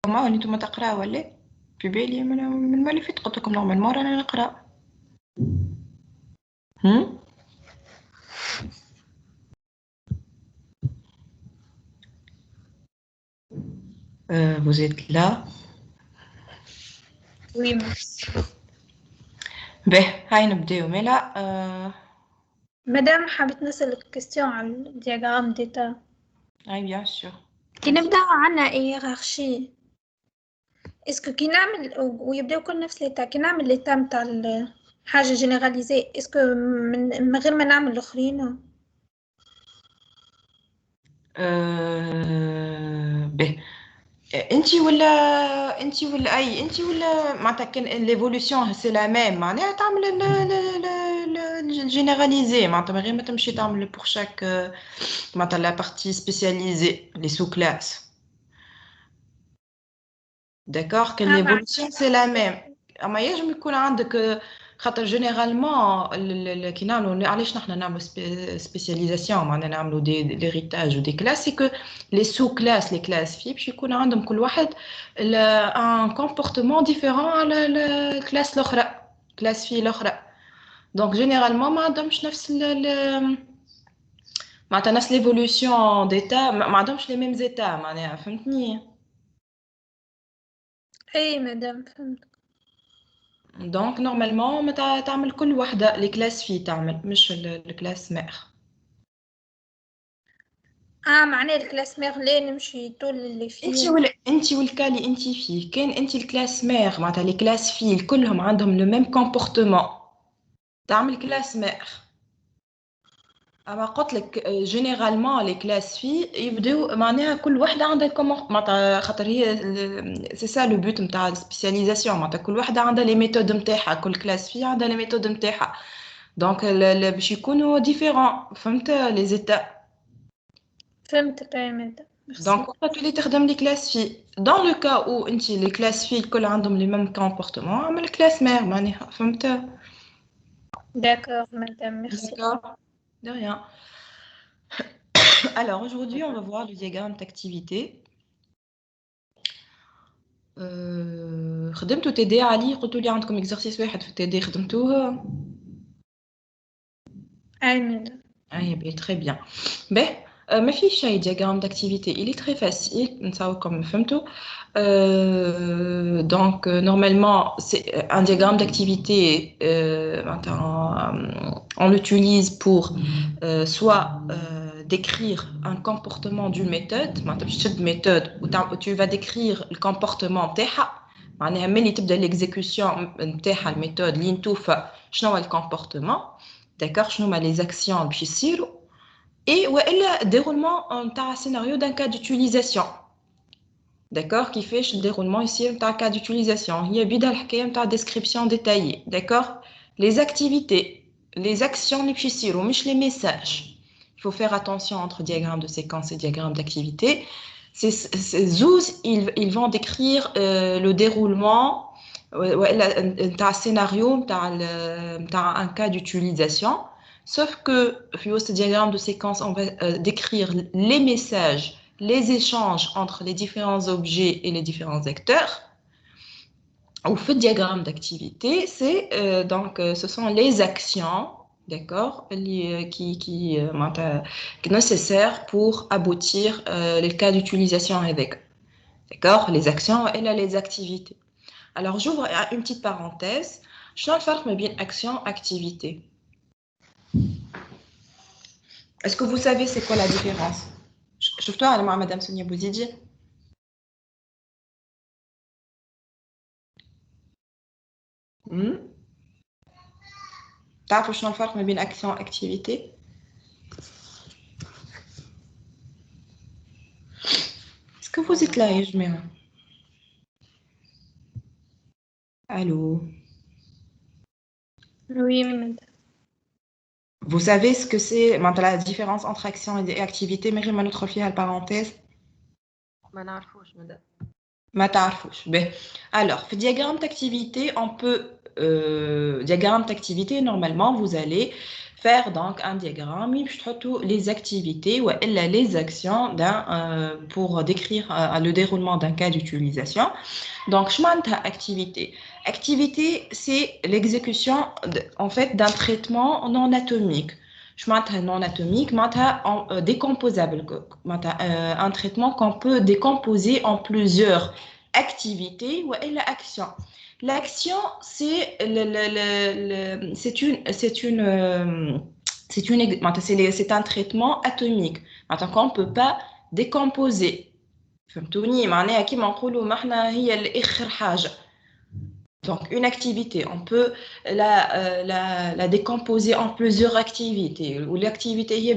ما انتم تقراوا ولا في بالي من اللي فات قلت لكم نورمالمون رانا نقرا. Vous êtes là. Oui, merci. Ben, هاي نبداو ملا. مدام حابة نسألك كيستيون على الدياغرام ديتا. اي بيان سور. كي نبداو عنا هيرارشي، اسكو كي نعمل ويبداو كل نفس ليتا، كي نعمل ليتا متاع الحاجة جينيراليزي، اسكو من غير ما نعمل الآخرين؟ به انتي ولا اي انتي ولا معناتها كان ليفولوسيون سي لا ميم معناها تعمل الجينيراليزي معناتها من غير ما تمشي تعمل بور شاك معناتها لا بارتي سبيسياليزي لي سو كلاس. داكوغ كان ليفولوسيون سي لا ميم، اما ينجم يكون عندك خاطر جينيرالمون كي نعملوا علاش نحنا نعملوا سبيسياليزاسيون معناها نعملوا دي ليريتاج ودي كلاس، سي كو لي سو كلاس لي كلاس في باش يكون عندهم كل واحد ان كومبورتمون ديفيرون على الكلاس الاخرى، كلاس في الاخرى. دونك جينيرالمون ما عندهمش نفس معناتها نفس ليفولوسيون ديتا، ما عندهمش لي ميم زيتا معناها، فهمتني؟ اي مدام فهمت. دونك نورمالمون تعمل كل وحده لي كلاس في تعمل مش الكلاس مير. معناه الكلاس مير ليه نمشي طول اللي فيه؟ انت والكا اللي انت فيه، كان انت الكلاس مير معناتها لي كلاس فيه كلهم عندهم لو ميم كومبورتمون تعمل كلاس مير. اما قلت لك جينيرالمون لي كلاس فيه يبداو معناها كل وحده عندها معناتها خاطر هي سي سا لو بوت نتاع السبيسياليزاسيون، معناتها كل وحده عندها لي ميثود نتاعها، كل كلاس فيه عندها لي ميثود نتاعها، دونك باش يكونوا ديفيرون. فهمت لي زيتا؟ فهمتك يا مدام. دونك وقت تولي تخدم لي كلاس في دون لو كا او انت لي كلاس في الكل عندهم لي ميم كومبورتمون، عمل كلاس مير معناها. فهمت؟ D'accord, madame, merci. D'accord, de rien. Alors aujourd'hui on va voir le diagramme d'activité. خدمتوا تي دي علي؟ قلتوا لي عندكم اكزرسيس واحد في تي دي خدمتوه؟ اي مدام. اي بي تري بيان. به ما فيش شيء diagramme d'activité, il est très facile نساوكم فهمتوا. Donc normalement c'est un diagramme d'activité, on l'utilise pour soit décrire un comportement d'une méthode. معناتها باش تشد méthode où tu vas décrire le comportement نتاعها، معناها ملي تبدا l'exécution نتاعها الميثود اللي نتوفى شنو هو الكومبورتمون. D'accord, شنو هما les actions باش يصيروا، et والا déroulement نتاع scénario d'un cas d'utilisation. D'accord, كيفاش الديرولمون يصير نتاع cas d'utilisation، هي بدا الحكايه نتاع description détaillée. D'accord, les activités, les actions اللي باش يصيروا مش les messages. Il faut faire attention entre diagramme de séquence et diagramme d'activité. Ces zoos, ils vont décrire le déroulement نتاع scénario نتاع un cas d'utilisation. Sauf que dans ce diagramme de séquence, on va décrire les messages, les échanges entre les différents objets et les différents acteurs. Au fait, diagramme d'activité, c'est donc ce sont les actions, d'accord, qui sont nécessaires pour aboutir les cas d'utilisation avec, d'accord, les actions et là les activités. Alors j'ouvre une petite parenthèse. Je vais faire bien action activité. Est-ce que vous savez c'est quoi la différence? Je te parle à Madame Sonia Bouzidi. تعرفوا شنو الفرق ما بين action activité؟ Est-ce que vous êtes là يا جماعة؟ Allô? Oui, madame. Vous savez ce que c'est la différence entre action et activité؟ mais ما ندخل فيها البارونتيز. ما نعرفوش مدام. ما تعرفوش. Ben, alors, في diagramme d'activité, on peut diagramme d'activité, normalement, vous allez faire donc un diagramme et les activités ou les actions pour décrire le déroulement d'un cas d'utilisation. Donc, je m'entends activité. Activité, c'est l'exécution en fait d'un traitement non atomique. Je m'entends non atomique, décomposable, un traitement qu'on peut décomposer en plusieurs activités ou actions. L'action, c'est un traitement atomique. Maintenant, qu'on ne peut pas décomposer. فهمتوني معناها كيما نقولوا ما احنا هي الاخر حاجه. Donc, une activité, on peut la décomposer en plusieurs activités. Ou l'activité, les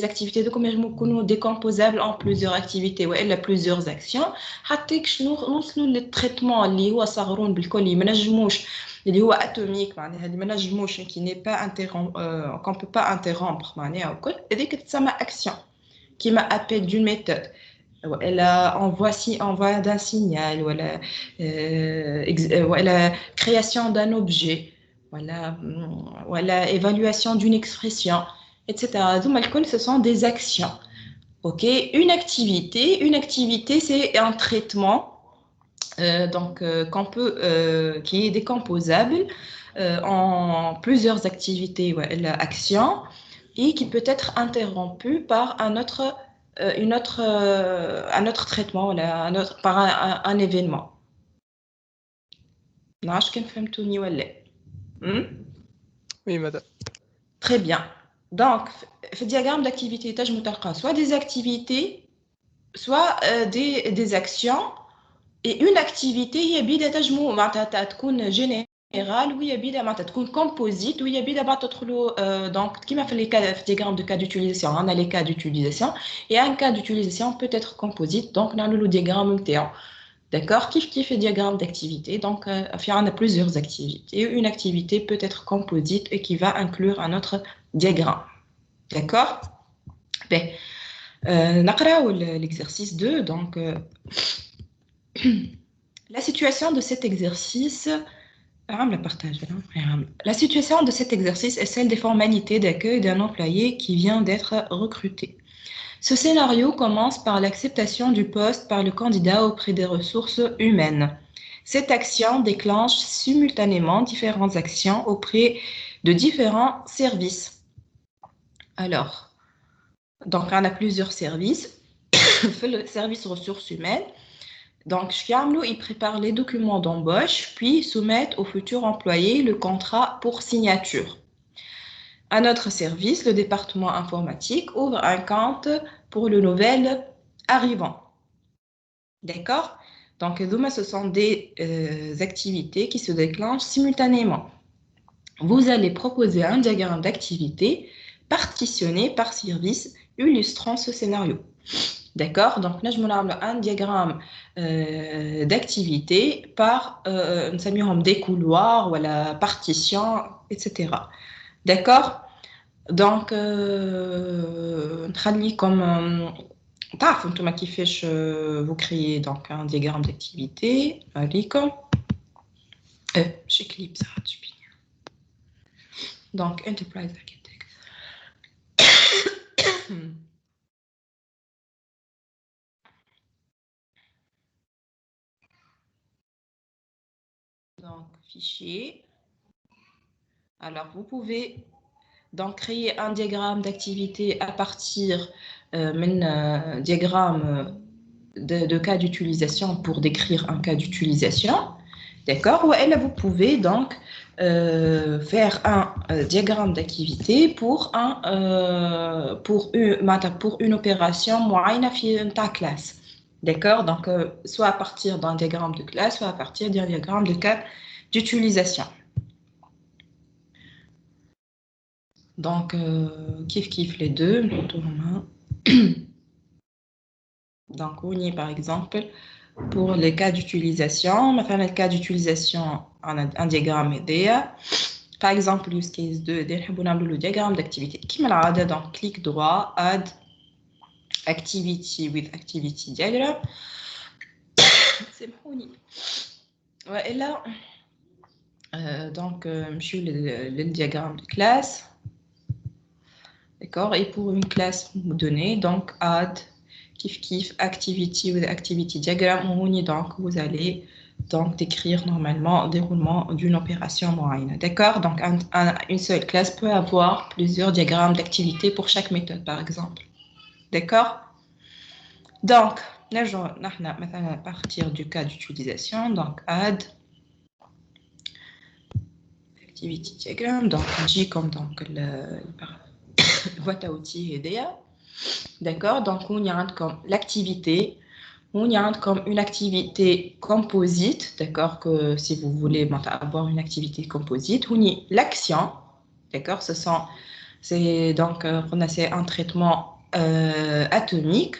activités décomposables en plusieurs activités ou plusieurs actions. حتى نوصلوا للtraitement اللي هو صغرون بالكل ما نجموش اللي هو atomique معناها اللي ما نجموش qui n'est pas qu'on peut pas interrompre معناها وكل هذيك تسمى action qui m'appelle d'une méthode. Envoi d'un signal, la création d'un objet, évaluation d'une expression, etc. Donc, ce sont des actions. Okay? Une activité, c'est un traitement qui est décomposable en plusieurs activités, actions, et qui peut être interrompu par un autre traitement, par un événement. Oui, madame. Très bien. Donc, le diagramme d'activité, soit des activités, soit des actions. Et une activité, il y a générale. Oui, il y a composite, oui, il y a donc, qui m'a fait les diagrammes de cas d'utilisation. On a les cas d'utilisation et un cas d'utilisation peut être composite, donc on a le diagramme MTO. D'accord? Qui fait diagramme d'activité? Donc, on a plusieurs activités. Une activité peut être composite et qui va inclure un autre diagramme. D'accord? Ben, l'exercice 2, donc. La situation de cet exercice, la situation de cet exercice est celle des formalités d'accueil d'un employé qui vient d'être recruté. Ce scénario commence par l'acceptation du poste par le candidat auprès des ressources humaines. Cette action déclenche simultanément différentes actions auprès de différents services. Alors, donc on a plusieurs services. Le service ressources humaines. Donc, ils préparent les documents d'embauche, puis soumettent au futur employé le contrat pour signature. Un autre service, le département informatique, ouvre un compte pour le nouvel arrivant. D'accord? Donc, ce sont des activités qui se déclenchent simultanément. Vous allez proposer un diagramme d'activité partitionné par service illustrant ce scénario. D'accord? Donc, là, je me lance un diagramme d'activité par des couloirs, la partition, etc. D'accord? Donc, comme vous créez donc un diagramme d'activité. Chez Clip, ça va bien. Donc, Enterprise Architect. Donc, fichier. Alors, vous pouvez donc créer un diagramme d'activité à partir d'un diagramme de cas d'utilisation pour décrire un cas d'utilisation. D'accord? Ou là, vous pouvez donc faire un diagramme d'activité pour une opération moyenne dans ta classe. D'accord? Donc, soit à partir d'un diagramme de classe, soit à partir d'un diagramme de cas d'utilisation. Donc, kiff les deux. Donc, on y est par exemple pour les cas d'utilisation. Maintenant, le cas d'utilisation, on a un diagramme EDA. Par exemple, use case 2, on a le diagramme d'activité. Qui m'a l'adresse? Donc, clic droit, add activity with activity diagram. C'est bon. Et là, Donc, je suis le diagramme de classe. D'accord? Et pour une classe donnée, donc add, kif, activity ou activity diagram, donc vous allez donc décrire normalement le déroulement d'une opération moyenne. D'accord? Donc, une seule classe peut avoir plusieurs diagrammes d'activité pour chaque méthode, par exemple. D'accord? Donc, à partir du cas d'utilisation, donc add activity diagram, donc J comme donc boîte à outils EDA. D'accord? Donc, on y a comme l'activité. On y a comme une activité composite. D'accord? Que si vous voulez avoir une activité composite, on y a l'action. D'accord? C'est donc c'est un traitement atomique.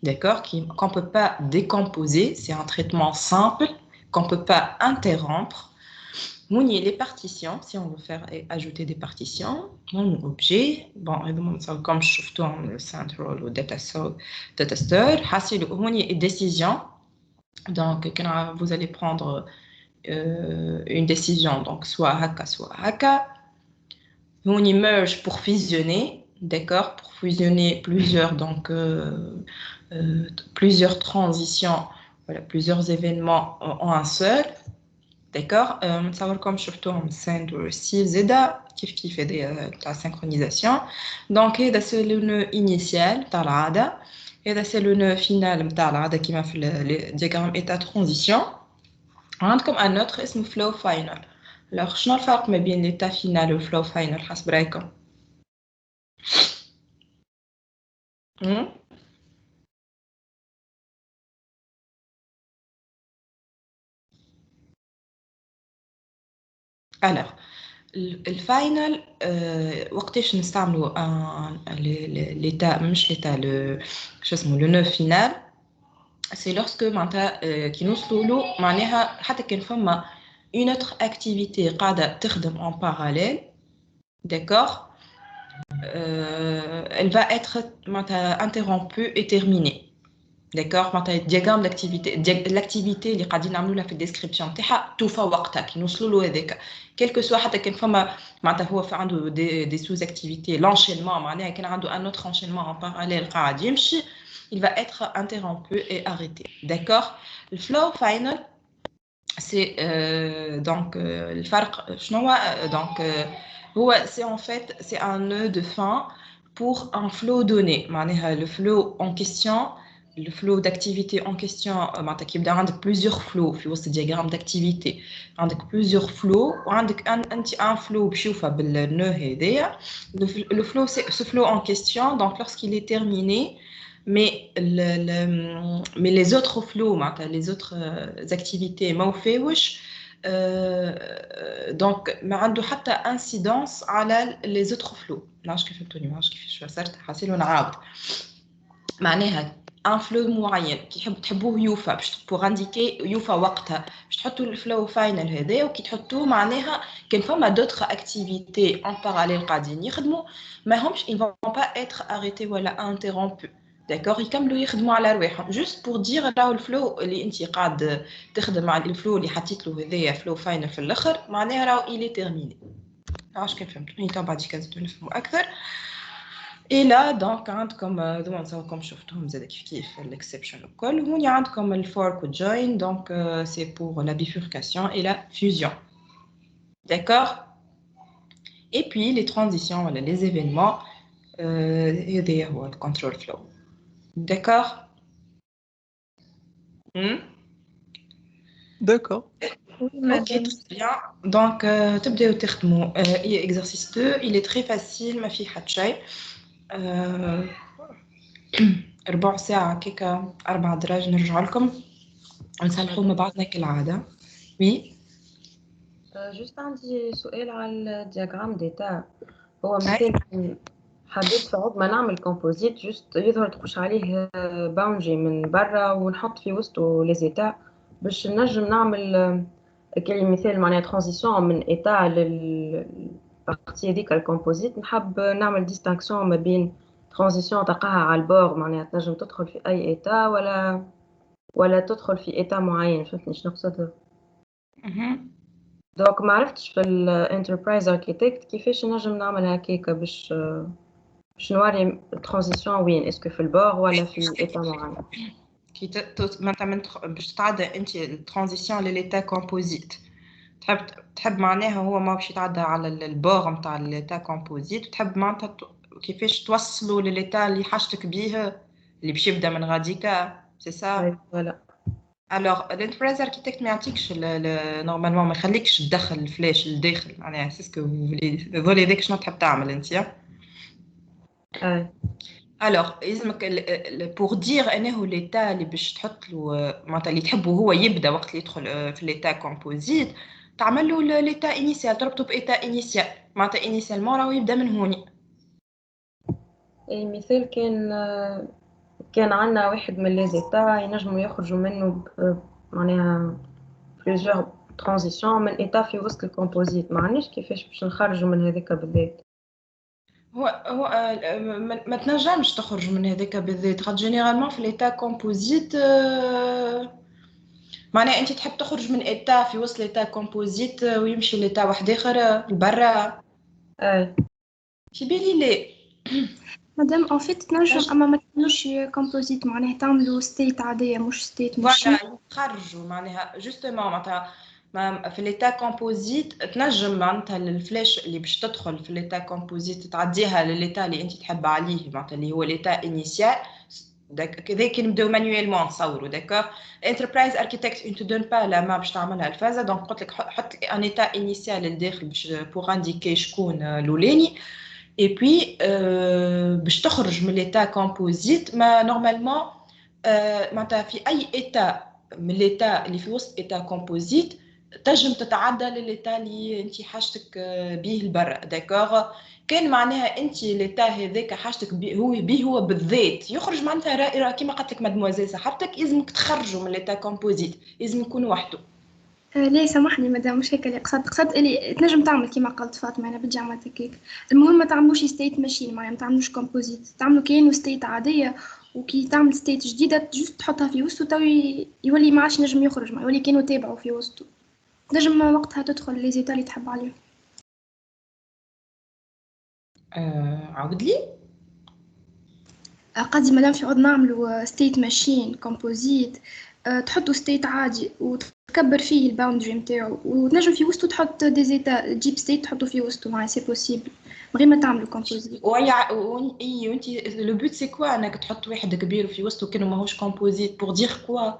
D'accord? Qu'on ne peut pas décomposer. C'est un traitement simple qu'on ne peut pas interrompre. Mounier les partitions, si on veut faire ajouter des partitions, mon objet, bon, comme je trouve dans le central ou data store, mounier et décision. Donc, quand vous allez prendre une décision, donc soit haka, soit haka. Mounier merge pour fusionner, d'accord, pour fusionner plusieurs, donc plusieurs transitions, voilà, plusieurs événements en un seul. D'accord? Comme surtout en send ou receive zeta qui fait la synchronisation. Donc, c'est le nœud initial de l'ADA et c'est le nœud final de l'ADA qui m'a fait le diagramme état transition. On a comme un autre اسمه flow final. Alors, شنو الفرق ما بين l'état final et le flow final حسب رأيكم؟ Alors, الفاينل وقتاش نستعملوا l'état مش l'état شو اسمه le nœud final. C'est lorsque معناتها كي نوصلوا له معناها حتى كان فما une autre activité قاعدة تخدم en parallèle, d'accord, elle va être معناتها interrompue et terminée. D'accord, معناتها diagramme l'activité اللي قاعدين نعملوا في الديسكريبسيون تاعها توفى وقتها كي نوصلوا له هذاك quel que soit حتى كان فما معناتها هو عنده des sous-activités l'enchaînement معناها كان عنده un autre enchaînement en parallèle قاعد يمشي, il va être interrompu et arrêté. D'accord? Le flow final, c'est donc le farq donc c'est en fait c'est un nœud de fin pour un flow donné. Le flow en question, le flow d'activité en question, qui a plusieurs flows في وسط diagramme d'activité, عندك plusieurs flows وعندك un flow بشوفه بالنœud هذايا. Le flow, c'est ce flow en question, donc lorsqu'il est terminé, mais les autres flows, les autres activités donc ما عنده حتى incidence على les autres flows. نعرفش كيف فهمتوني, ما نعرفش كيف شو صرت حاسين ونعاود. معناها ان فلو معين كي تحبوه يوفى باش pour indiquer يوفى وقتها باش تحطوا الفلو فاينل هذا, وكي تحطوه معناها كان فما d'autres activités en parallèle قاعدين يخدموا ما همش ils vont pas être arrêtés ولا interrompus. d'accord, يكملوا يخدموا على رواحهم juste pour dire راهو الفلو اللي انت قاعد تخدم على الفلو اللي حطيت له هذايا فلو فاينل في الاخر معناها راهو il est terminé. عاش كيف فهمتوني تو بعد كنزيدو نفهموا اكثر. Et là, donc, comme je vous ai dit, l'exception local, il y a comme le fork ou join, donc c'est pour la bifurcation et la fusion. D'accord? Et puis les transitions, voilà, les événements, et le control flow. D'accord? D'accord. Ok, très bien. Donc, exercice 2, il est très facile, ma fille Hatchay. 4 ساعة كيكا 4 دراج نرجع لكم ونصلحوا مع بعضنا كالعادة. وي جوست عندي سؤال على الدياغرام ديتا. هو مثال حبيت في عوض ما نعمل كومبوزيت جوست يظهر تخش عليه باونجي من برا ونحط في وسطه لي زيتا باش نجم نعمل كلي مثال معناها ترانزيسيون من ايتا للبارتي هذيك الكومبوزيت. نحب نعمل ديستانكسيون ما بين ترانزيسيون تلقاها على البور معناها تنجم تدخل في اي ايتا ولا تدخل في ايتا معين. فهمتني شنو نقصد؟ دوك ما عرفتش في الانتربرايز اركيتكت كيفاش نجم نعمل هكاكا باش نوري الترانزيسيون وين اسكو في البور ولا في ايتا معين. كي مثلا باش تتعدى انت الترانزيسيون لليتا كومبوزيت، تحب معناها هو ما باش يتعدى على البور نتاع الليتا كومبوزيت، وتحب معناتها كيفاش توصلوا لليتا اللي حاجتك بيه اللي باش يبدا من غاديكا، سي سا فوالا. الوغ الانتربرايز اركيتكت ما يعطيكش نورمالمون ما يخليكش تدخل الفلاش للداخل، معناها سيسكو ذولي هذاك شنو تحب تعمل انت. الوغ يلزمك بور دير انه ليتا اللي باش تحط له معناتها اللي تحبه هو يبدا وقت اللي يدخل في ليتا كومبوزيت، تعمل له ليتا انيسيال، تربطه بايتا انيسيال، معناتها انيسيالمون راهو يبدا من هوني. اي مثال كان عندنا واحد من لي زيتا ينجموا يخرجوا منه معناها بليزيور ترانزيسيون من ايتا في وسط الكومبوزيت، ما عندناش كيفاش باش نخرجوا من هذاك بالذات. هو ما تنجمش تخرج من هذاك بالذات، خاطر جينيرالمون في ليتا كومبوزيت معناها انت تحب تخرج من ايتا في وسط ليتا كومبوزيت ويمشي ليتا واحد اخر لبرا. في بالي ليه مادام ان فيت تنجم اما ما تعملوش كومبوزيت، معناها تعملوا ستيت عاديه مش ستيت ماشين. يخرجوا معناها جوستومون معناتها في ليتا كومبوزيت تنجم معناتها الفلاش اللي باش تدخل في ليتا كومبوزيت تعديها لليتا اللي انت تحب عليه، معناتها اللي هو ليتا انيسيال. كذا كي نبداو مانيويلمون نصوروا داكور. انتربرايز اركيتكت انت دون با لا ما باش تعملها الفازه، دونك قلت لك حط ان ايتا انيسيال للداخل باش بوغ انديكي شكون الاولاني، اي بي باش تخرج من ليتا كومبوزيت ما نورمالمون معناتها في اي ايتا من ليتا اللي في وسط ايتا كومبوزيت تنجم تتعدى لليتا اللي انت حاجتك بيه البرا داكوغ. كان معناها انت ليتا هذاك حاجتك بيه هو بالذات يخرج معناتها كيما قالت لك مادموزيل صاحبتك لازمك تخرجوا من ليتا كومبوزيت، لازم يكون وحده. لا سامحني مدام مش هيك اللي قصدت اللي تنجم تعمل كيما قالت فاطمه انا بدي عملت هكاك. المهم ما تعملوش ستيت ماشين، معناها ما تعملوش كومبوزيت، تعملوا كانوا ستيت عاديه، وكي تعمل ستيت جديده جوست تحطها في وسطه تو يولي ما عادش نجم يخرج، ما يولي كانوا تابعوا في وسطه، نجم وقتها تدخل لي زيتا اللي تحب عليهم. عاود لي قصدي مادام في عود نعملوا ستيت ماشين كومبوزيت، تحطوا ستيت عادي وتكبر فيه الباوندري نتاعو، وتنجم في وسطه تحط دي زيتا تجيب ستيت تحطوا في وسطه، معناها سي بوسيبل من غير ما تعملوا كومبوزيت. اي وانت لو بوت سي كوا انك تحط واحد كبير في وسطه كانوا ماهوش كومبوزيت بور دير كوا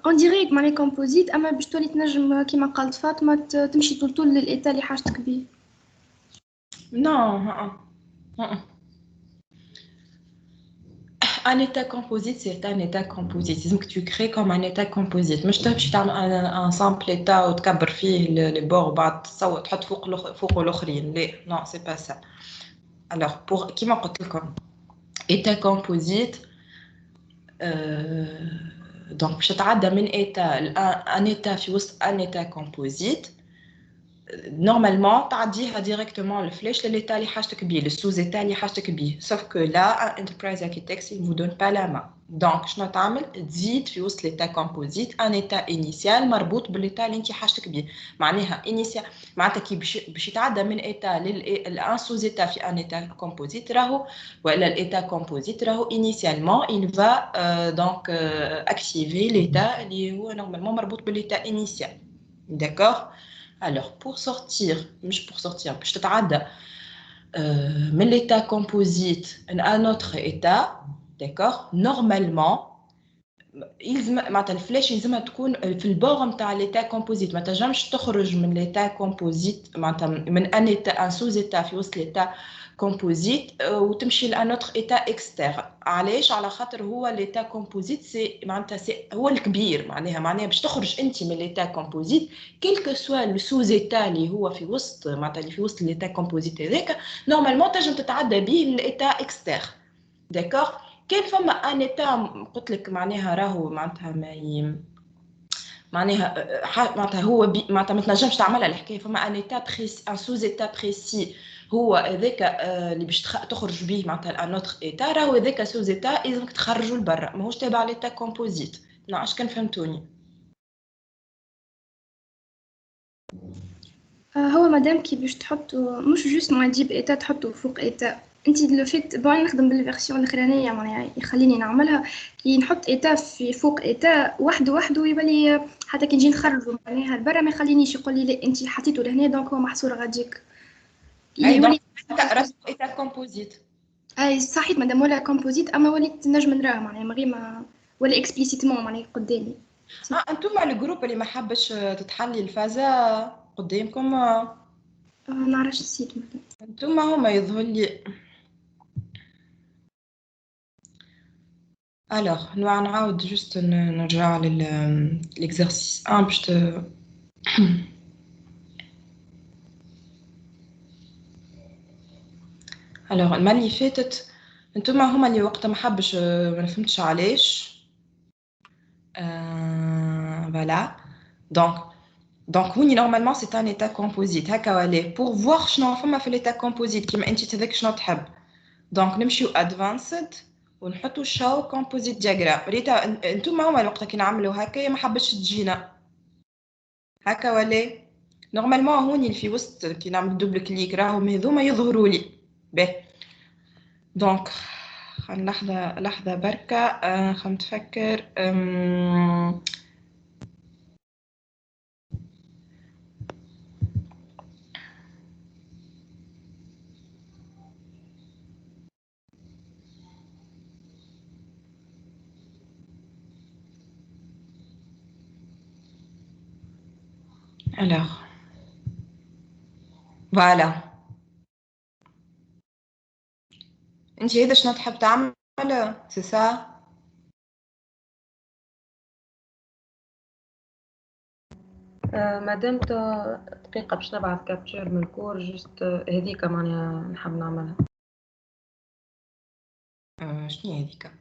اون ديريك معناها كومبوزيت، اما باش تولي تنجم كيما قالت فاطمه تمشي طول للايتا اللي حاجتك بيه. نو un état composite, c'est un état composite. C'est que tu crées comme un état composite. مش تمشي تعمل un simple état وتكبر فيه les bords وبعد تحط فوق الآخرين. لا non c'est pas ça. Alors pour كيما قلت لكم état composite donc باش تتعدى من état un état في وسط un état composite. Normalement, tu as directement le flèche de l'état اللي حاجتك بيه, le sous-état اللي حاجتك بيه. Sauf que là, Enterprise Architects, il ne vous donne pas la main. Donc, شنو تعمل؟ تزيد في وسط l'état composite un état initial مربوط بالétat اللي انت حاجتك بيه. معناها initial معناتها كي باش يتعدى من état لل sous-état في un état composite راهو ولا l'état composite راهو initialement il va donc activer l'état اللي هو normalement مربوط بالétat initial. D'accord? Alors, pour sortir, je te t'arrête, mais l'état composite à un autre état, d'accord? Normalement, معناتها الفلاش لازمها تكون في البور نتاع ليتا كومبوزيت، ما تنجمش تخرج من ليتا كومبوزيت معناتها من ان ايتا ان سوز ايتا في وسط ليتا كومبوزيت وتمشي لان اوتر ايتا اكستير. علاش؟ على خاطر هو ليتا كومبوزيت سي معناتها سي هو الكبير، معناها باش تخرج انت من ليتا كومبوزيت كيلكو سوا لو سوز ايتا اللي هو في وسط معناتها اللي في وسط ليتا كومبوزيت هذاك نورمالمون تنجم تتعدى به للايتا اكستير. داكوغ؟ كان فما ان ايتا قلت لك معناها راهو معناتها معناتها هو معناتها ما تنجمش تعملها الحكايه، فما ان ايتا ان سوز ايتا بريسي هو هذاك اللي باش تخرج به معناتها ان اوتر ايتا، راهو هذاك سوز ايتا لازمك تخرجوا لبرا ماهوش تابع ليتا كومبوزيت. نعم اش كان فهمتوني؟ هو مادام كي باش تحطوا مش جوست ما تجيب ايتا تحطوا فوق ايتا. انت لو فيت بون نخدم بالفيرسيون الاخرانيه معناها يخليني نعملها كي نحط ايتا في فوق ايتا وحده يبلي حتى كي نجي نخرجوا معناها لبرا ما يخلينيش يقول لي لا انت حطيته لهنا دونك هو محصور غاديك اي يولي. دونك رسم ايتا كومبوزيت. اي صحيح مادام ولا كومبوزيت اما وليت نجم نراه معناها من غير ما ولا اكسبليسيتمون معناها قدامي. انتم الجروب اللي ما حبش تتحلي الفازة قدامكم نعرفش السيت مثلا. انتم هما يظهر لي. الوغ نعاود جوست نرجع للإكزرسيس باش الوغ المرة اللي فاتت انتم هما اللي وقتها ما حبش ما فهمتش علاش فوالا دونك هوني نورمالمون سي ان ايتا كومبوزيت هكا ولا بور فوار شنو فما في الايتا كومبوزيت كيما انت تذاك شنو تحب. دونك نمشيو ادفانسد ونحطو شاو كومبوزيت دياغرام. ريتا انتم هما الوقت كي نعملو هكا ما حبش تجينا هكا ولا نورمالمون هوني اللي في وسط كي نعمل دوبل كليك راهم هذوما يظهروا لي باهي. دونك لحظه بركه خلينا نتفكر. alors voilà انت هذا شنو تحب تعمل سي سا. مادام دقيقة باش نبعث كابتشر من الكور جست هذيك معناها نحب نعملها. شنو هذيك؟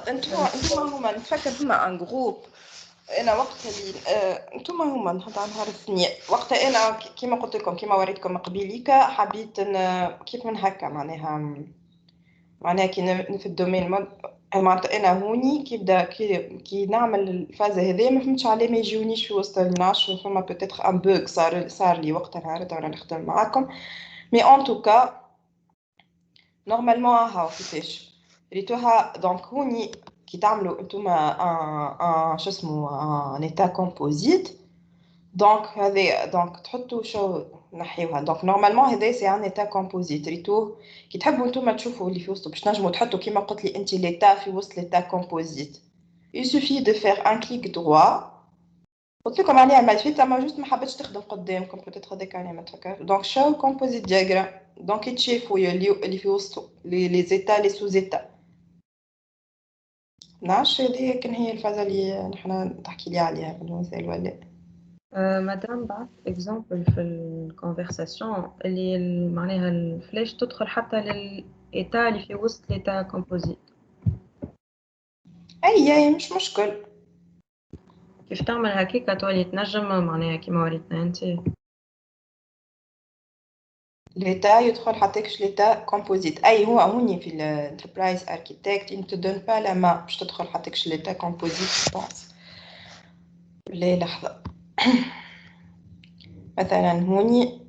انتم هما نتفكر هما ان جروب. انا وقت اللي انتم هما نهار الثاني وقت انا كيما قلت لكم كيما وريتكم قبيليك حبيت كيف من هكا معناها كي في الدومين معناتها انا هوني كي نعمل الفازه هذه ما فهمتش علاه ما يجونيش في وسط الناش. فما بوتيتر ان بوغ صار لي وقتها نهار وانا نخدم معاكم مي ان توكا نورمالمون هاو كيفاش ريتوها. دونك هوني كي تعملوا نتوما ان شو اسمه ان ايتا كومبوزيت دونك هذا دونك تحطوا شو نحيوها. دونك نورمالمون هذا سي ان ايتا كومبوزيت ريتو كي تحبوا نتوما تشوفوا اللي في وسطه باش نجموا تحطوا كيما قلت لي انت ليتا في وسط ليتا كومبوزيت. il suffit de faire un clic droit. قلت لكم عليها ما فيت اما جوست ما حبيتش تخدم قدامكم بوتيتر هذاك عليه ما تفكر. دونك شو كومبوزيت دياغرام دونك تشوفوا اللي في وسطه لي زيتا لي سو زيتا. نعرفش هذه كان هي الفازه اللي نحن تحكي لي عليها في المثال ولا مادام بعث اكزامبل في الكونفرساسيون اللي معناها الفلاش تدخل حتى للايتا اللي في وسط ليتا كومبوزيت. اي مش مشكل. كيف تعمل هكيكا تولي تنجم معناها كيما وريتنا انت ليتا يدخل حتىكش ليتا كومبوزيت. اي هو هوني في الانتربرايز اركيتكت انت تدون با لا ما باش تدخل حتىكش ليتا كومبوزيت بونس. لا لحظه مثلا هوني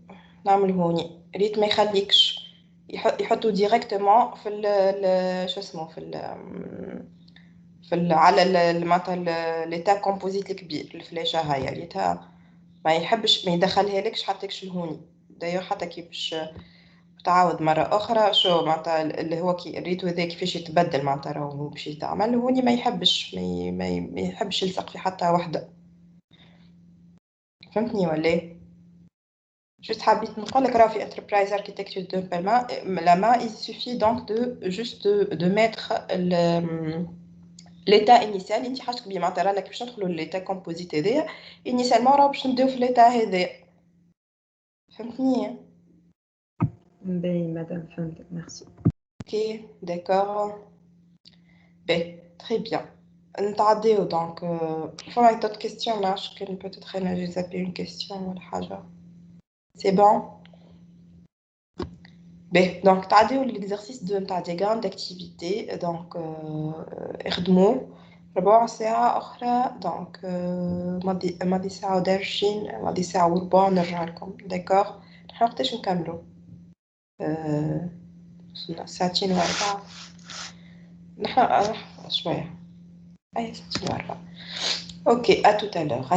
نعمل هوني ريت ما يخليكش يحطوا ديريكتومون في شو اسمه على معناتها ليتا كومبوزيت الكبير الفلاشه هاي ريتها ما يحبش ما يدخلها لكش حتىكش لهوني. دايوغ حتى كي باش تعاود مرة أخرى شو معناتها اللي هو كي الريتو هذا كيفاش يتبدل معناتها راهو باش يتعمل هوني ما يحبش ما يحبش يلصق في حتى وحدة. فهمتني ولا جوست حبيت نقول لك راه في انتربرايز اركيتكتور دو لا ما il suffit donc de juste de mettre l'état initial انت حاجتك بيه معناتها راك باش ندخلوا لليتا كومبوزيت هذايا initialement راه باش نبداو في الليتا هذا. فهمتني؟ باهي مادام فهمتك ميرسي. Ok, d'accord. Ben, très bien. نتعديو donc فما d'autres questions là je peux-être j'ai zappé une question ولا حاجة. C'est bon? Ben, donc, tu as l'exercice de diagramme d'activité. Donc, اخدموا 4 ساعة أخرى. donc ماضي ساعة ودرجين ماضي ساعة وربع نرجع لكم. داكوغ نحن وقتاش نكملوا؟ وصلنا ساعتين و4. نحن شوية. أي ساعتين و4. أوكي à tout à l'heure.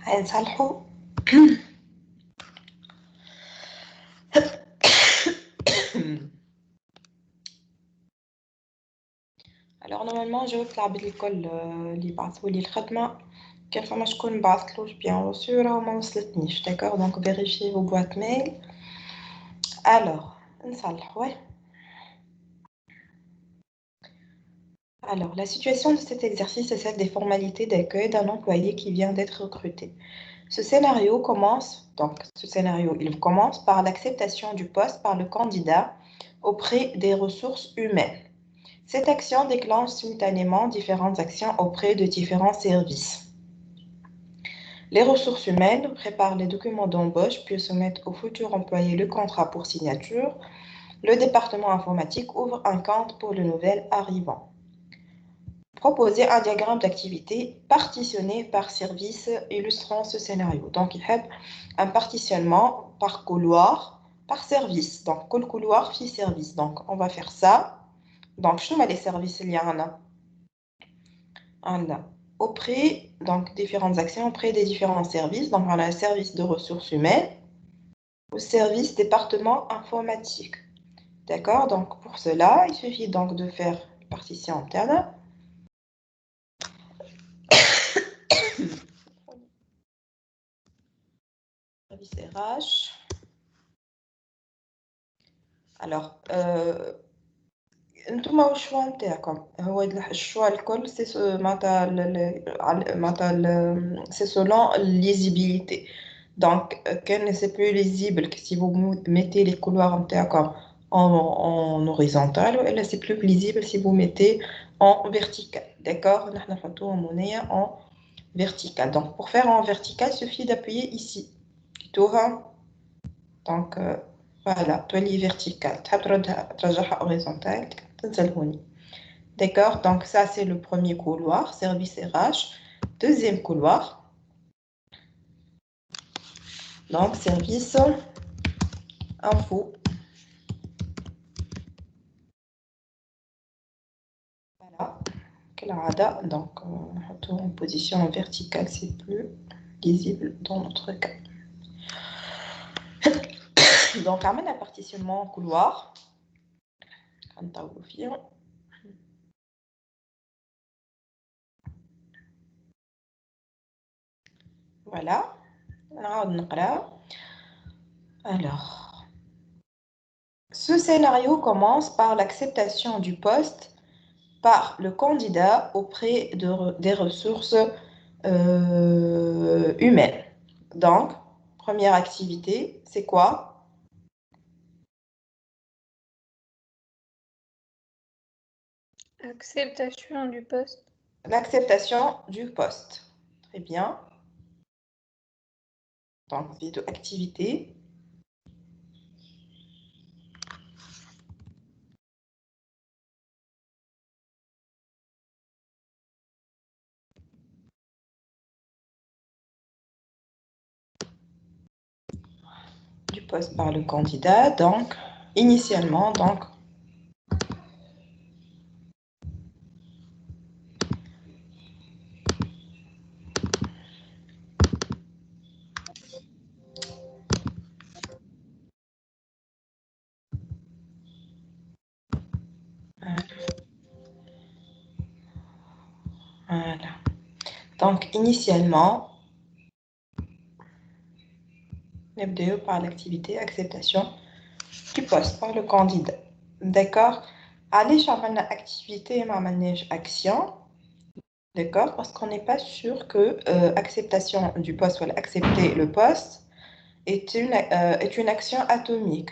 هنصلحوا. Alors normalement جاوبت العباد الكل اللي بعثوا لي الخدمة كان فما شكون بعثلوش بيان reçu راهو ما وصلتنيش. D'accord, donc vérifiez vos boîtes mail. Alors نصلح ouais. Alors, la situation de cet exercice est celle des formalités d'accueil d'un employé qui vient d'être recruté. Ce scénario commence par l'acceptation du poste par le candidat auprès des ressources humaines. Cette action déclenche simultanément différentes actions auprès de différents services. Les ressources humaines préparent les documents d'embauche puis soumettent au futur employé le contrat pour signature. Le département informatique ouvre un compte pour le nouvel arrivant. Proposer un diagramme d'activité partitionné par service illustrant ce scénario. Donc, il y a un partitionnement par couloir, par service. Donc, quel couloir fait service. Donc, on va faire ça. Donc, je mets les services il y en a. Auprès, donc, différentes actions auprès des différents services. Donc, on a un service de ressources humaines ou service département informatique. D'accord? Donc, pour cela, il suffit donc de faire partition interne. Service RH. Alors, انتم الشوا نتاعكم هو الشوا الكل سي معناتها سي سولون ليزيبيليتي. دونك كان سي بلو ليزيبل si vous mettez les couloirs نتاعكم en horizontal والا سي بلو lisible si vous mettez en vertical. D'accord, نحن نحطوها مونية en vertical. Donc pour faire en vertical, il suffit d'appuyer ici. Donc voilà, toile verticale. ترجعها horizontal. D'accord, donc ça c'est le premier couloir, service RH. Deuxième couloir, donc service info. Voilà, كالعادة. Donc en position verticale, c'est plus lisible dans notre cas. Donc amène un partitionnement en couloir. Voilà. Alors, ce scénario commence par l'acceptation du poste par le candidat auprès des ressources humaines. Donc, première activité, c'est quoi? Acceptation du poste. L'acceptation du poste. Très bien. Donc, vidéo activité. Du poste par le candidat. Donc, initialement, donc, voilà. Donc, initialement, نبدأ par l'activité acceptation du poste par le candidat. D'accord? علاش عملنا activité ما عملناش action? D'accord? Parce qu'on n'est pas sûr que acceptation du poste ou accepter le poste est une action atomique.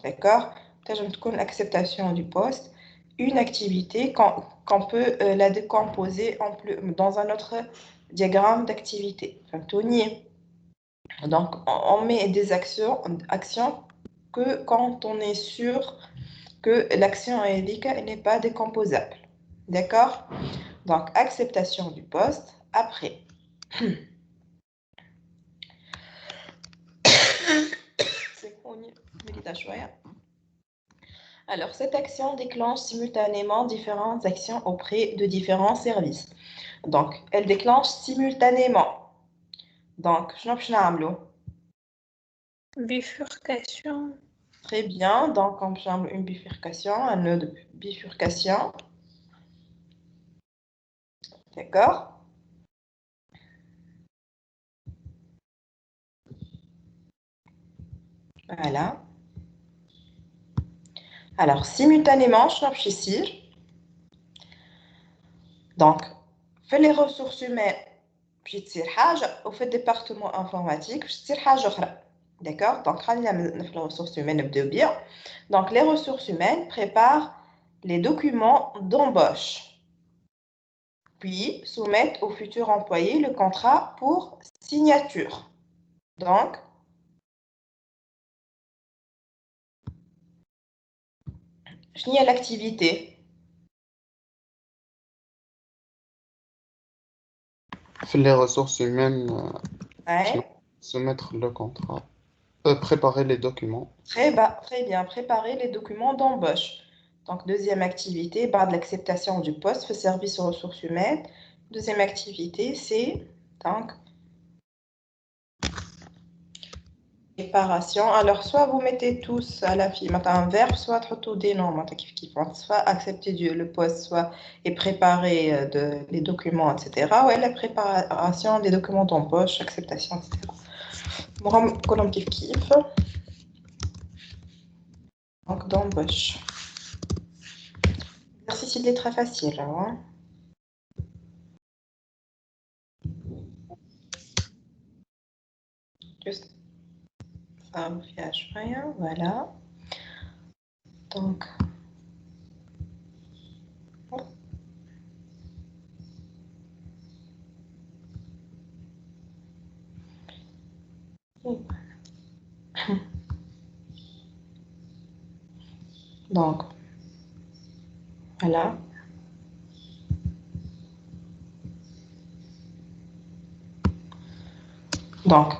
D'accord? Une acceptation du poste, une activité qu'on peut la décomposer dans un autre diagramme d'activité. Donc, on met des actions que quand on est sûr que l'action n'est pas décomposable. D'accord? Donc, acceptation du poste. Après, alors, cette action déclenche simultanément différentes actions auprès de différents services. Donc, elle déclenche simultanément. Donc, je vais Bifurcation. très bien. Donc, on va une bifurcation, un nœud de bifurcation. D'accord? Voilà. Alors, simultanément, je vais ici. Donc, fait les ressources humaines, puis تصير حاجة, au fait département informatique, puis تصير حاجة أخرى. D'accord? Donc, les ressources humaines نبداو bien. Donc, les ressources humaines préparent les documents d'embauche, puis soumettent au futur employé le contrat pour signature. Donc, je n'y ai l'activité. Les ressources humaines, Ouais. soumettre le contrat, préparer les documents. Très bien, préparer les documents d'embauche. Donc, deuxième activité, de l'acceptation du poste, fait service aux ressources humaines. Deuxième activité, c'est donc préparation. Alors, soit vous mettez tous à la fin un verbe, soit tout des noms, soit accepter le poste, soit et préparer les documents, etc. Ouais, la préparation des documents d'embauche, acceptation, etc. Bon, kiff. Donc, d'embauche. L'exercice, il est très facile. Hein? Juste ça, rien, voilà. Donc, donc, voilà. Donc,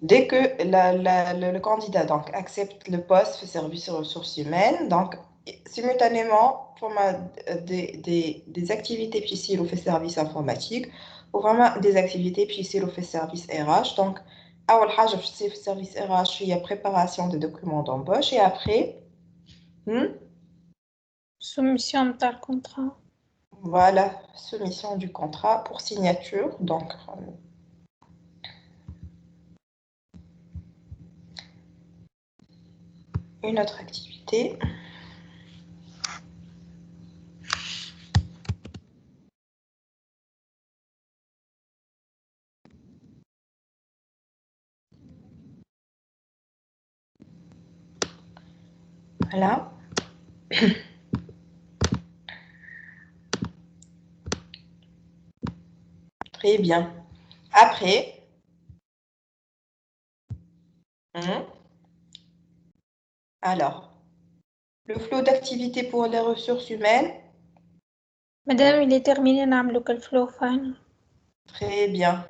dès que le candidat donc, accepte le poste de service aux ressources humaines, donc simultanément, pour des activités PCL ou fait service informatique, ou vraiment des activités PCL ou fait service RH. Donc, أول حاجة في service RH هي préparation des documents d'embauche et après, Soumission de contrat. voilà, soumission du contrat pour signature. Donc, une autre activité. Voilà. Très bien. Après, alors, le flot d'activité pour les ressources humaines. Madame, il est terminé, نعملو كالفلو final. Très bien.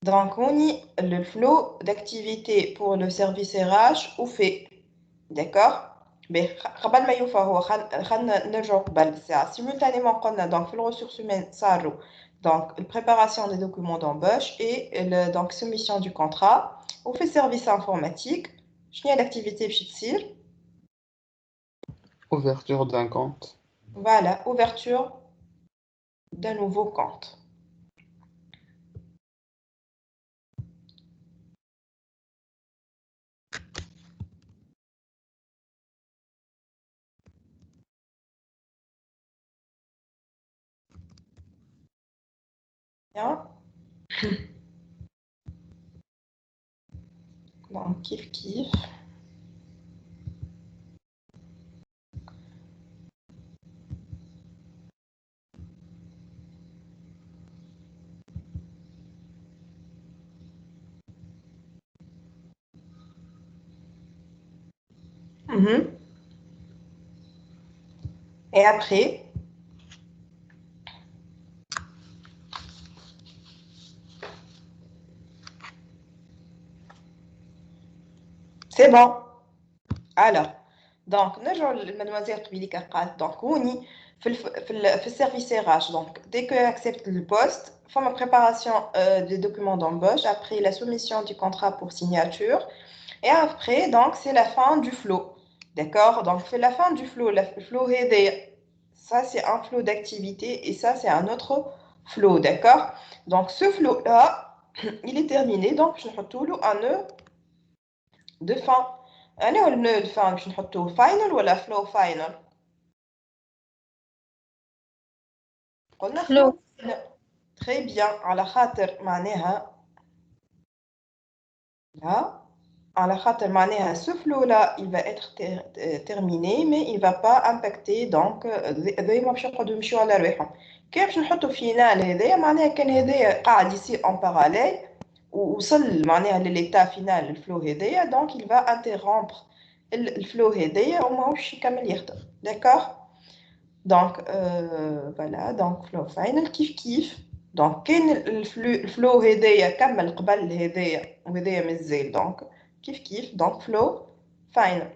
Donc, on y le flot d'activité pour le service RH ou fait. D'accord? Mais قبل ما يوفى هو خلينا نرجعوا قبل الساعة. Simultanément, on a donc les ressources humaines صاروا donc la préparation des documents d'embauche et donc soumission du contrat. On fait service informatique. شنو هي l'activité باش تصير؟ Ouverture d'un compte. Voilà, ouverture d'un nouveau compte. Bien. Donc, kiff. Et après, c'est bon. Alors, donc, mademoiselle Tbilika قالت donc on y fait le service RH. Donc, dès qu'elle accepte le poste, forme préparation des documents d'embauche, après la soumission du contrat pour signature, et après, donc, c'est la fin du flow. D'accord? Donc, c'est la fin du flow. Le flow, ça, c'est un flow d'activité, et ça, c'est un autre flow. D'accord? Donc, ce flow-là, il est terminé. Donc, je vais tout un nœud de fin. Un nœud de fin, je vais tout final ou la flow final? On a flow. Très bien. على خاطر معناها là, على خاطر معناها ce flow là il va être terminé mais il va pas impacter donc دايما باش نقعدوا نمشيو على رواحهم كي باش نحطوا فينال هذايا معناها كان هذايا قاعد يصير en parallèle ووصل معناها لليتا فينال الفلو هذايا donc il va interrompre الفلو هذايا وماهوش يكمل يخدم d'accord donc voilà donc flow final كيف donc كاين الفلو هذايا كمل قبل هذايا وهذايا مازال donc كيف donc flow final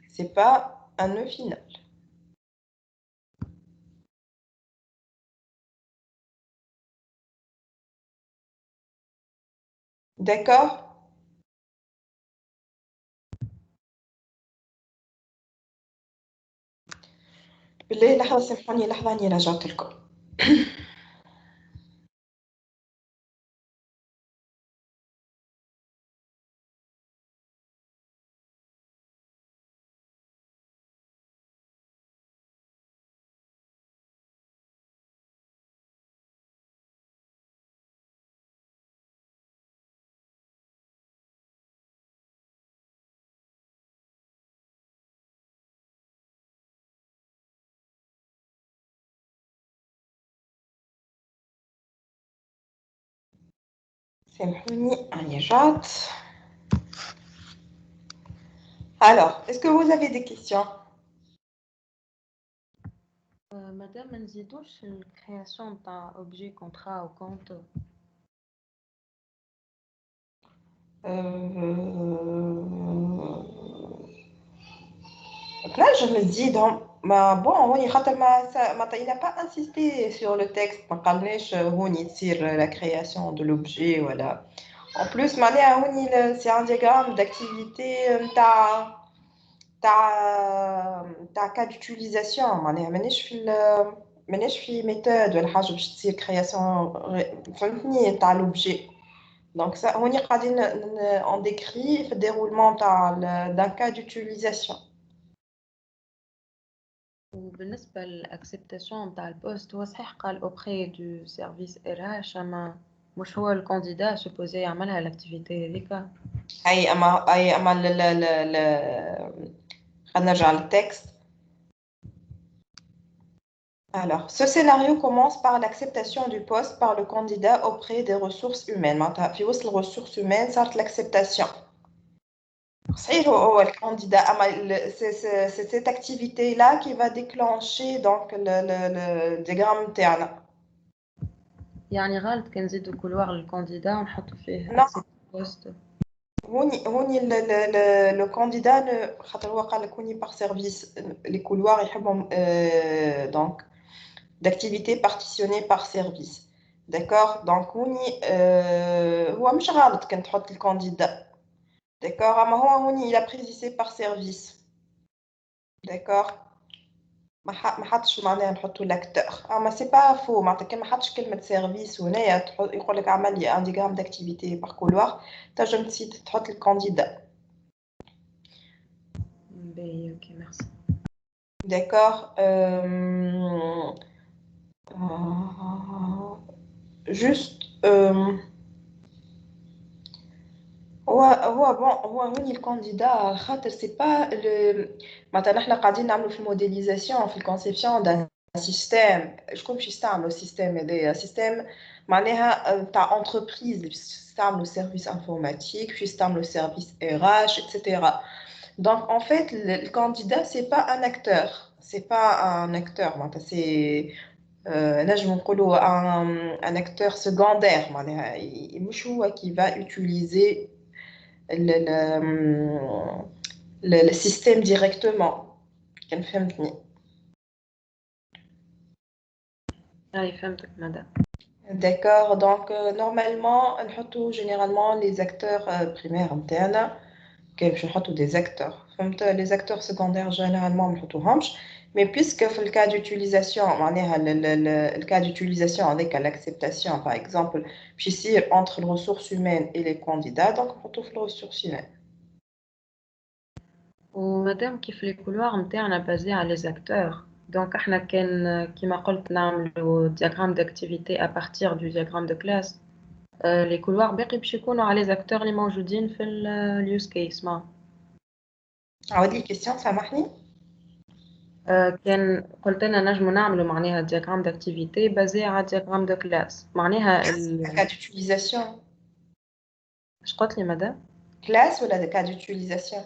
c'est pas un nœud final d'accord بالله لحظة سامحوني لحظة اني رجعت لكم سامحوني اني رجعت alors est-ce que vous avez des questions مادام ما نزيدوش الكرياسيون تاع اوبجي كونترا او كونت Là, je me dis, donc, bah, bon, oui, il n'a pas insisté sur le texte, ما قالناش هون يصير la création de l'objet, voilà. En plus, معناها هون c'est un diagramme d'activité تاع cas d'utilisation, معناها مانيش في méthode ولا حاجة باش تصير création فهمتني تاع l'objet. Donc ça, هوني قاعدين on décrit le déroulement d'un cas d'utilisation. وبالنسبة للأكسبتاسيون تاع البوست هو صحيح قال أوبخي دو سيرفيس RH أما مش هو الكانديدا سوبوزي يعملها الأكتيفيتي هذيك أما خلينا نرجع للتكست. Alors, ce scénario commence par l'acceptation du poste par le candidat auprès des ressources humaines. معناتها في وسط الرسوخس humaines صارت l'acceptation. صحيح هو الكانديدا أما c'est cette activité là qui va déclencher donc le diagramme تاعنا. يعني غلط كان نزيدو كولوار للكانديدا ونحطو فيه Non. بوست هوني le candidat خاطر هو قال لك هوني par service les couloirs يحبهم donc d'activités partitionnées par service. D'accord? Donc هوني هو مش غلط كان تحط الكانديدا. D'accord? أما هو هوني il a précisé par service. D'accord? ما حطش معناها نحطوا لاكتور اما سي با فو معناتها كان ما حطش كلمه سيرفيس هنايا يقول لك عمل لي ان ديغرام داكتيفيتي بار كولوار تنجم تحط الكانديدا باهي اوكي ميرسي داكور جوست هو بون هو هوني الكانديدا خاطر سي با معناتها نحنا قاعدين نعملوا في الموديليزاسيون في الكونسيبسيون دان سيستيم شكون باش يستعملوا السيستيم هذايا سيستيم معناها تاع انتربريز اللي باش يستعملوا سيرفيس انفورماتيك باش يستعملوا سيرفيس RH etc. Donc en fait le candidat c'est pas un acteur معناتها c'est نجم نقولوا un acteur secondaire معناها مش هو qui va utiliser le système directement كان فهمتني هاي فهمتك مدام D'accord, donc normalement, on met généralement les acteurs primaires internes, كيف نحطوا des acteurs. فهمت les acteurs secondaires généralement ما نحطوهمش, mais puisque في le cas d'utilisation, معناها le cas d'utilisation avec l'acceptation par exemple, باش يصير entre les ressources humaines et les candidats, donc نحطوه في les ressources humaines. ومادام كيف لي كولوار نتاعنا بازي على لي زاكتور دونك احنا كان كيما قلت نعملوا دياغرام داكتيفيتي ا بارتير دو دياغرام دو كلاس لي كولوار باقي باش يكونوا على لي زاكتور اللي موجودين في اليوز كيس ما عاود لي question سامحني. كان قلت لنا نجموا نعملوا معناها دياغرام داكتيفيتي بازي على دياغرام دو كلاس معناها cas d'utilisation. اش قلت لي مدام Classe ولا cas d'utilisation.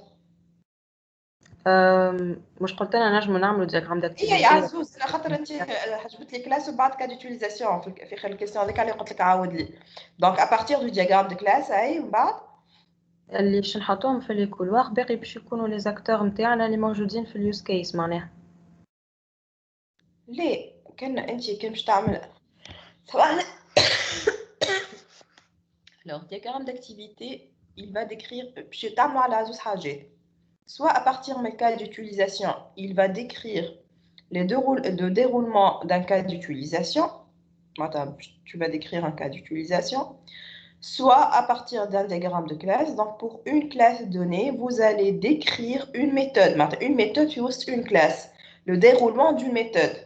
مش قلت لنا نجموا نعملوا دياغرام هي داكتيفيتي يا عزوز انا خاطر انت حجبت لي كلاس وبعد كا ديوتيليزاسيون في خلال الكيستيون هذيك اللي قلت لك عاود لي. دونك ا بارتير دو دياغرام دو كلاس اي ومن بعد اللي باش نحطوهم في لي كولوار باقي باش يكونوا لي زاكتور نتاعنا اللي موجودين في اليوز كيس معناها ليه كان انت كان باش تعمل طبعا. Alors, diagramme d'activité, il va décrire, je t'amène à la zone حاجات. Soit à partir du cas d'utilisation, il va décrire le déroulement d'un cas d'utilisation. Tu vas décrire un cas d'utilisation. Soit à partir d'un diagramme de classe. Donc, pour une classe donnée, vous allez décrire une méthode. Une méthode, c'est une classe. Le déroulement d'une méthode.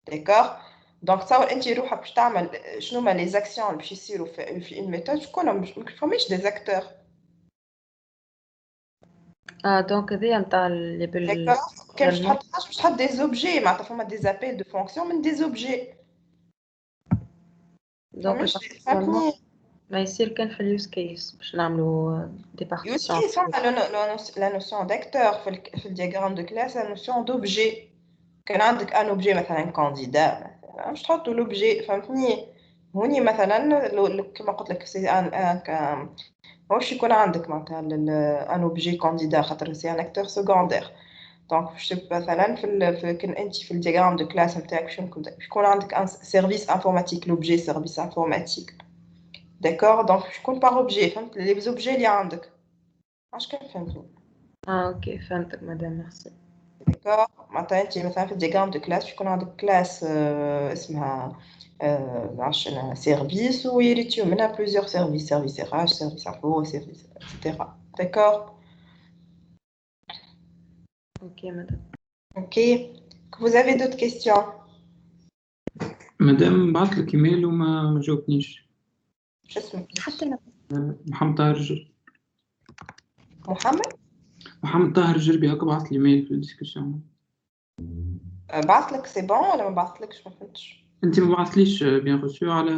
D'accord? Donc, ça, انت روحك باش تعمل شنو هما les actions اللي باش يصيروا في une méthode, شكونهم ما فماش des acteurs. دونك هذيا نتاع اللي D'accord? كان باش تحط des objets, معناتها فما des appels de fonctions من des objets. دونك فهمتني؟ ما يصير كان في اليوز كيس باش نعملوا دي Use بارتيسيون case, la notion d'acteur في le diagramme de classe, la notion d'objet. كان عندك un objet مثلا candidat مثلا باش تحطوا l'objet فهمتني؟ هوني مثلا كما قلت لك سي ان واش يكون عندك معناتها ان objet candidat خاطر سي ان acteur secondaire. دونك مثلا كان انت في الدياغرام دو كلاس نتاعك شنو يكون عندك ان سيرفيس انفورماتيك لوبجي سيرفيس انفورماتيك. داكور دونك شكون باغ اوبجي فهمت لي زوبجي اللي عندك اش كان فهمتني. اوكي فهمتك مدام ميرسي. داكور معناتها انت مثلا في الدياغرام دو كلاس يكون عندك كلاس اسمها معرفش انا سيرفيس ويريتيو منها بليزيور سيرفيس سيرفيس اراج سيرفيس انفو سيرفيس اكسيتيرا. داكور اوكي مدام. Ok. Vous avez d'autres questions? مدام بعت لك ايميل وما جاوبنيش. شو اسمك؟ حتى أنا. محمد طاهر الجربي. محمد طاهر الجربي هكا بعت لي ايميل في الديسكسيون. بعت لك سي بون ولا ما بعثلكش؟ ما فهمتش. انت ما بعثليش بيان ريسو على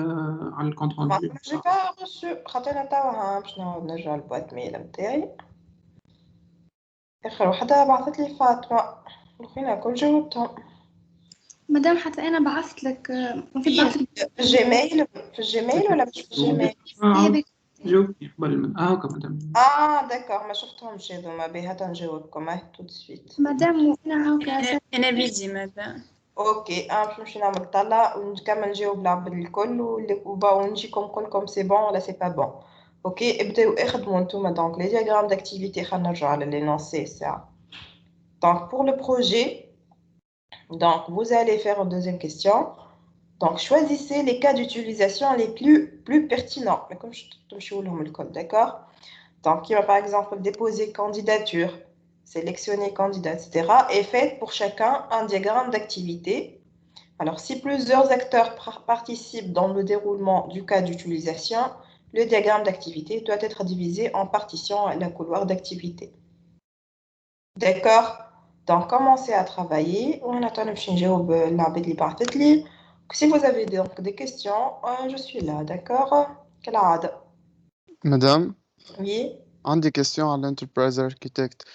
الكونت روندو. ما جي با ريسو خاطر انا توا باش نرجع البوات ميل نتاعي. اخر وحده بعثت لي فاطمه الاخرين الكل جاوبتهم. مدام حتى أنا بعثت لك في بعث في الجيميل ولا مش في الجيميل؟ جاوبني قبل من هكا مدام. داكور ما شفتهمش هذوما بها نجاوبكم تو دو سويت. مدام أنا هاكا أنا بيزي مدام. اوكي باش نمشي نعمل طلع ونكمل نجاوب العباد الكل ونجيكم كلكم سي بون ولا سي با بون. اوكي ابداو اخدموا نتوما دونك لي دياغرام d'activité. خلينا نرجع على l'énoncé ساعه. Donc pour le projet, donc vous allez faire une deuxième question. Donc choisissez les cas d'utilisation les plus pertinents. Mais comme je te suis le code, d'accord? Donc il va par exemple déposer candidature, sélectionner candidat, etc. Et faites pour chacun un diagramme d'activité. Alors si plusieurs acteurs participent dans le déroulement du cas d'utilisation, le diagramme d'activité doit être divisé en partitions à la couloir d'activité. D'accord? Donc commencez à travailler. On attend le prochain. Si vous avez donc des questions, je suis là, d'accord? Madame, Oui. عندي question على Enterprise Architect.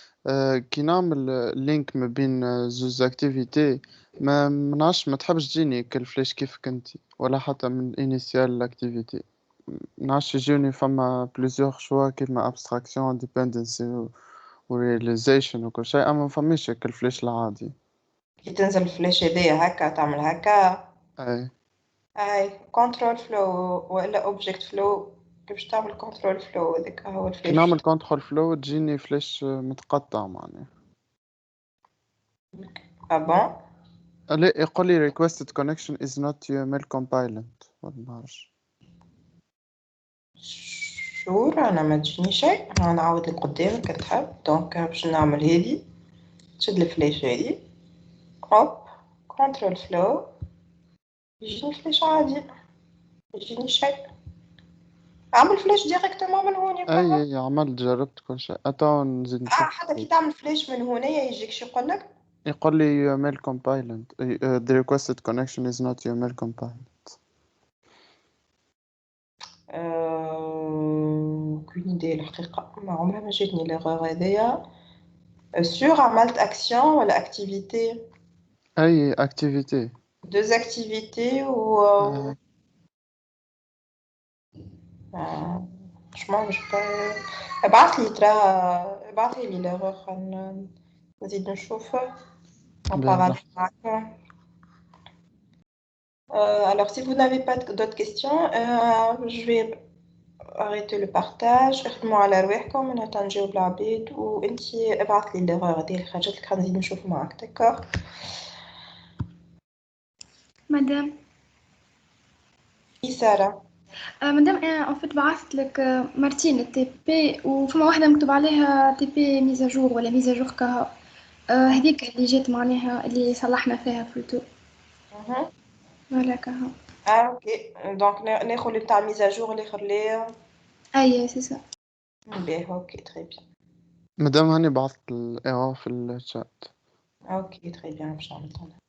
كي نعمل لينك ما بين زوز اكتيفيتي ما منعش ما تحبش تجيني كالفلاش كيف كنتي ولا حتى من initial activity منعش يجوني فما plusieurs شوا كيما abstraction dependency و realization وكل شيء اما مفماش كالفلاش العادي. كي تنزل الفلاش هذايا هكا تعمل هكا. اي اي كنترول فلو ولا اوبجكت فلو. كيفاش تعمل كنترول فلو؟ هذاك هو كي الفلاش. نعمل كنترول فلو تجيني فلاش متقطع معناها. بون لا يقول لي requested connection is not UML compliant ولا ما نعرفش. شور انا ما تجيني شيء. انا نعاود لك قدامك كي تحب. دونك باش نعمل هذه تشد الفلاش هذه هوب كنترول فلو يجيني فلاش عادي يجيني شيء. اعمل فلاش ديريكتومون من هون اي عملت جربت كل شيء. اتو نزيد نشوف. حتى كي تعمل فلاش من هنا يجيك شي يقول لك يقول لي UML compliant. The requested connection is not UML compliant. كون idée الحقيقة ما عمرها ما جاتني ليغور هذيا. سور عملت اكسيون ولا اكتيفيتي؟ اي activité. دوز اكتيفيتي و franchement مش ابعث لي ترى ابعث لي ليغور خلينا نزيد نشوف en Bien. parallèle معاك. Alors si vous n'avez pas d'autres questions, je vais arrêter le partage. اخدموا على رواحكم انا تنجاوب العباد وانتي ابعث لي ليغور هذه اللي خرجت لك نزيد نشوف معاك. داكور مدام سارة؟ مدام انا ان فيت بعثت لك مرتين التي بي وفما واحده مكتوب عليها تي بي ميزاجور ولا ميزاجور كها هذيك اللي جات معناها اللي صلحنا فيها بلوتو ولا كها. اوكي دونك ناخذ اللي تاع ميزاجور الاخر ليه. اي سي سا. باهي اوكي تري بيان. مدام هاني بعثت الايرور في الشات. اوكي تري بيان باش نعمل طالع.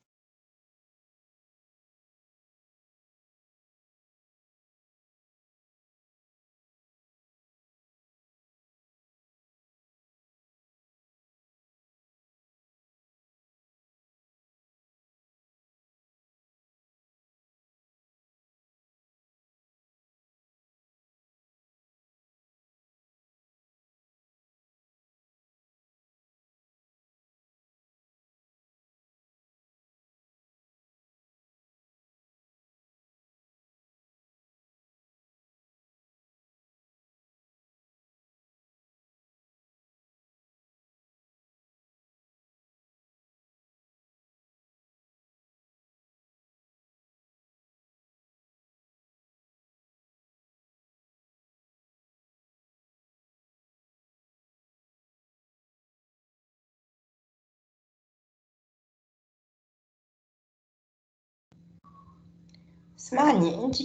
اسمعني انت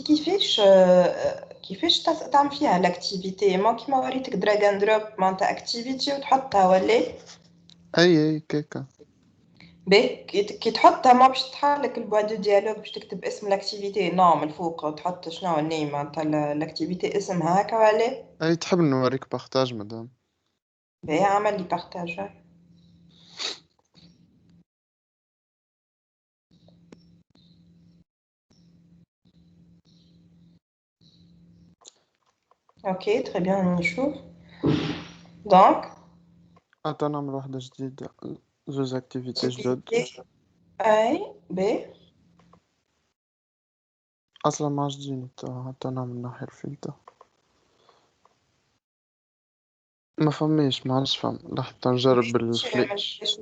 كيفاش تعمل فيها الاكتيفيتي؟ ما كيما وريتك دراج اند دروب معناتها اكتيفيتي وتحطها ولا اي كيكا. باهي كي تحطها ما باش تحرك البوا دو ديالوج باش تكتب اسم الاكتيفيتي نوع من الفوق وتحط شنو النيم معناتها الاكتيفيتي اسمها هكا ولا؟ اي تحب نوريك بارتاج مدام؟ باهي عمل لي بارتاج. اوكي تري بيان نشوف. دونك اتو نعمل واحدة جديدة. زوز اكتيفيتي جدد. اي باهي اصلا ما عادش تجيني حتى نعمل ناحية الفلتر. ما فماش ما عادش فم حتى نجرب بالفلاش.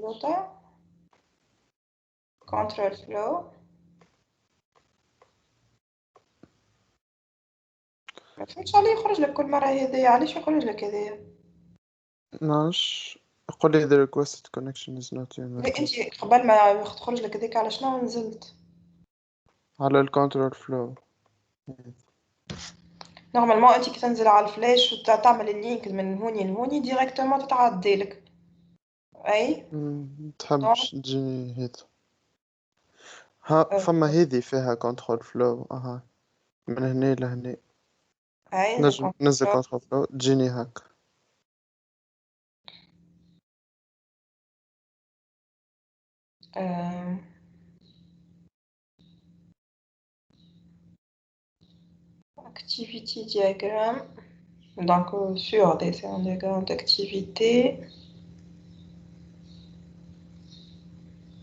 كنترول فلو ما فهمتش عليه يخرج لك كل مرة هذايا. علاش يخرج لك هذايا؟ ناش يقول لي the requested connection is not لا UML. انت قبل ما تخرج لك هذيك على شنو نزلت؟ على الكنترول فلو. نورمالمون انت كي تنزل على الفلاش وتعمل اللينك من هوني لهوني ديريكتومون تتعدي لك. اي تحبش تجيني هيك. ها فما هذي فيها كنترول فلو. اها من هنا لهنا اي نجم ننزل كنترول فلو تجيني هاك. activity diagram. Donc sur c'est un diagramme d'activité.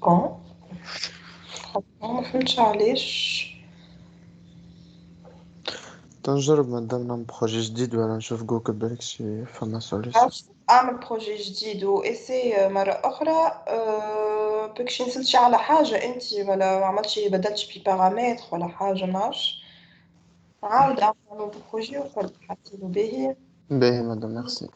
Bon ما فهمتش علاش تنجرب مادام نعمل بروجي جديد ولا نشوف جوجل بالك شي فما سوليوشن. عرفت أعمل بروجي جديد وإسي مرة أخرى بكشي نسلتي على حاجة أنت ولا عملتي بدلتي في بارامتر ولا حاجة ماش عاود أعمل بروجي وقلت حسيتو باهي. باهي مادام ميرسي.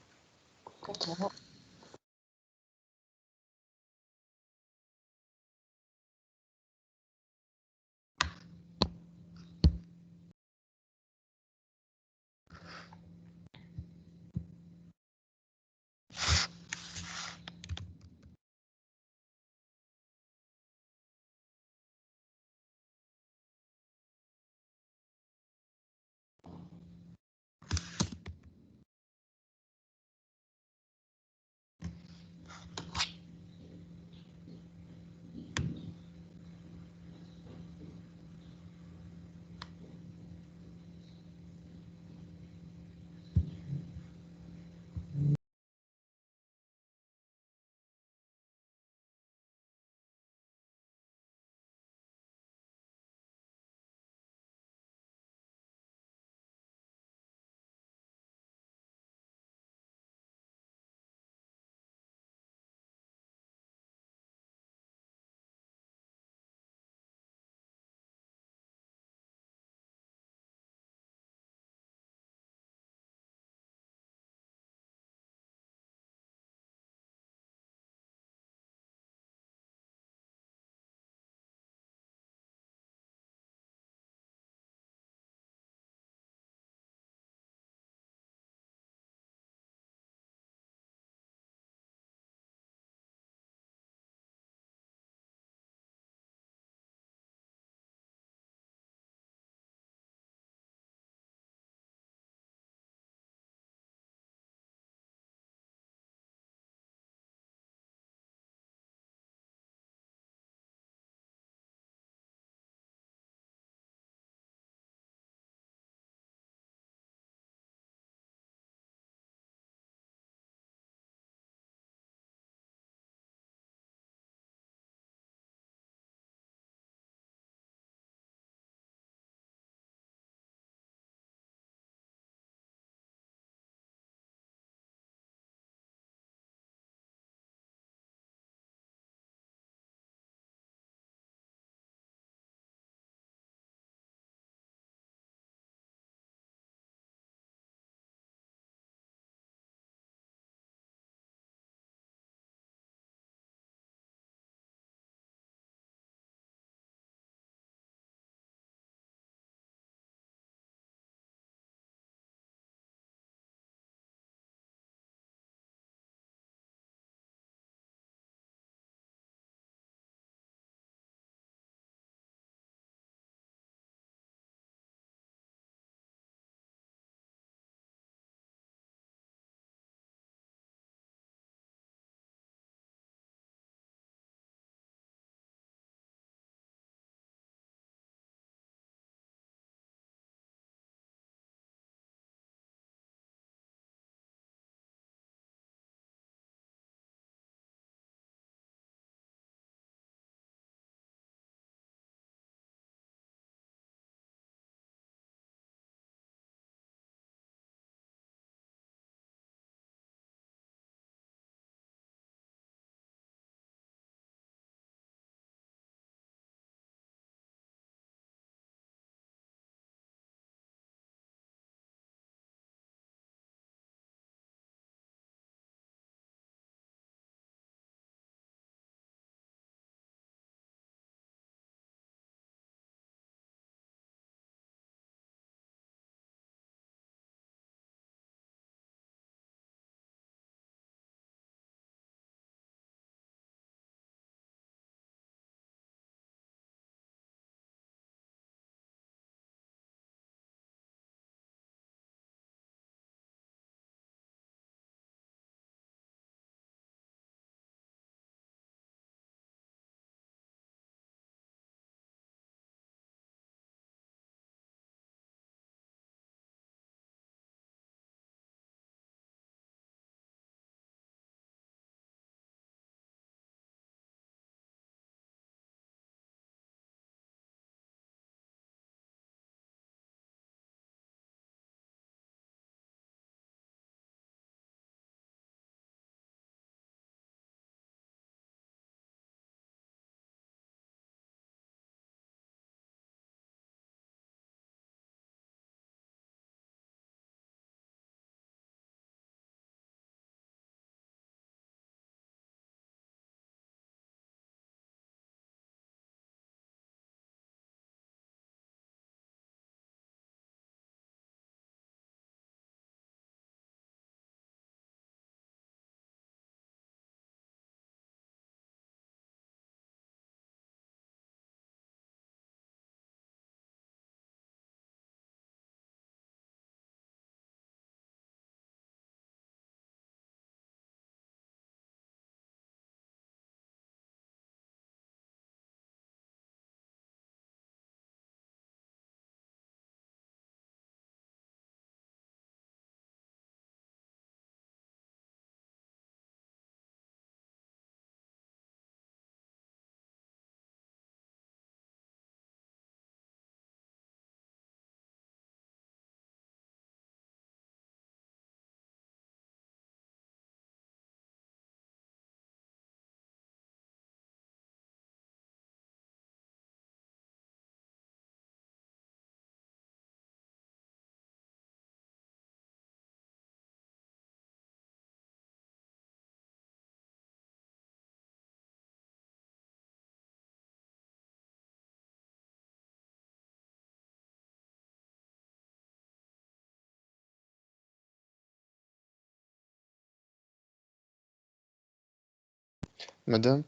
Madame,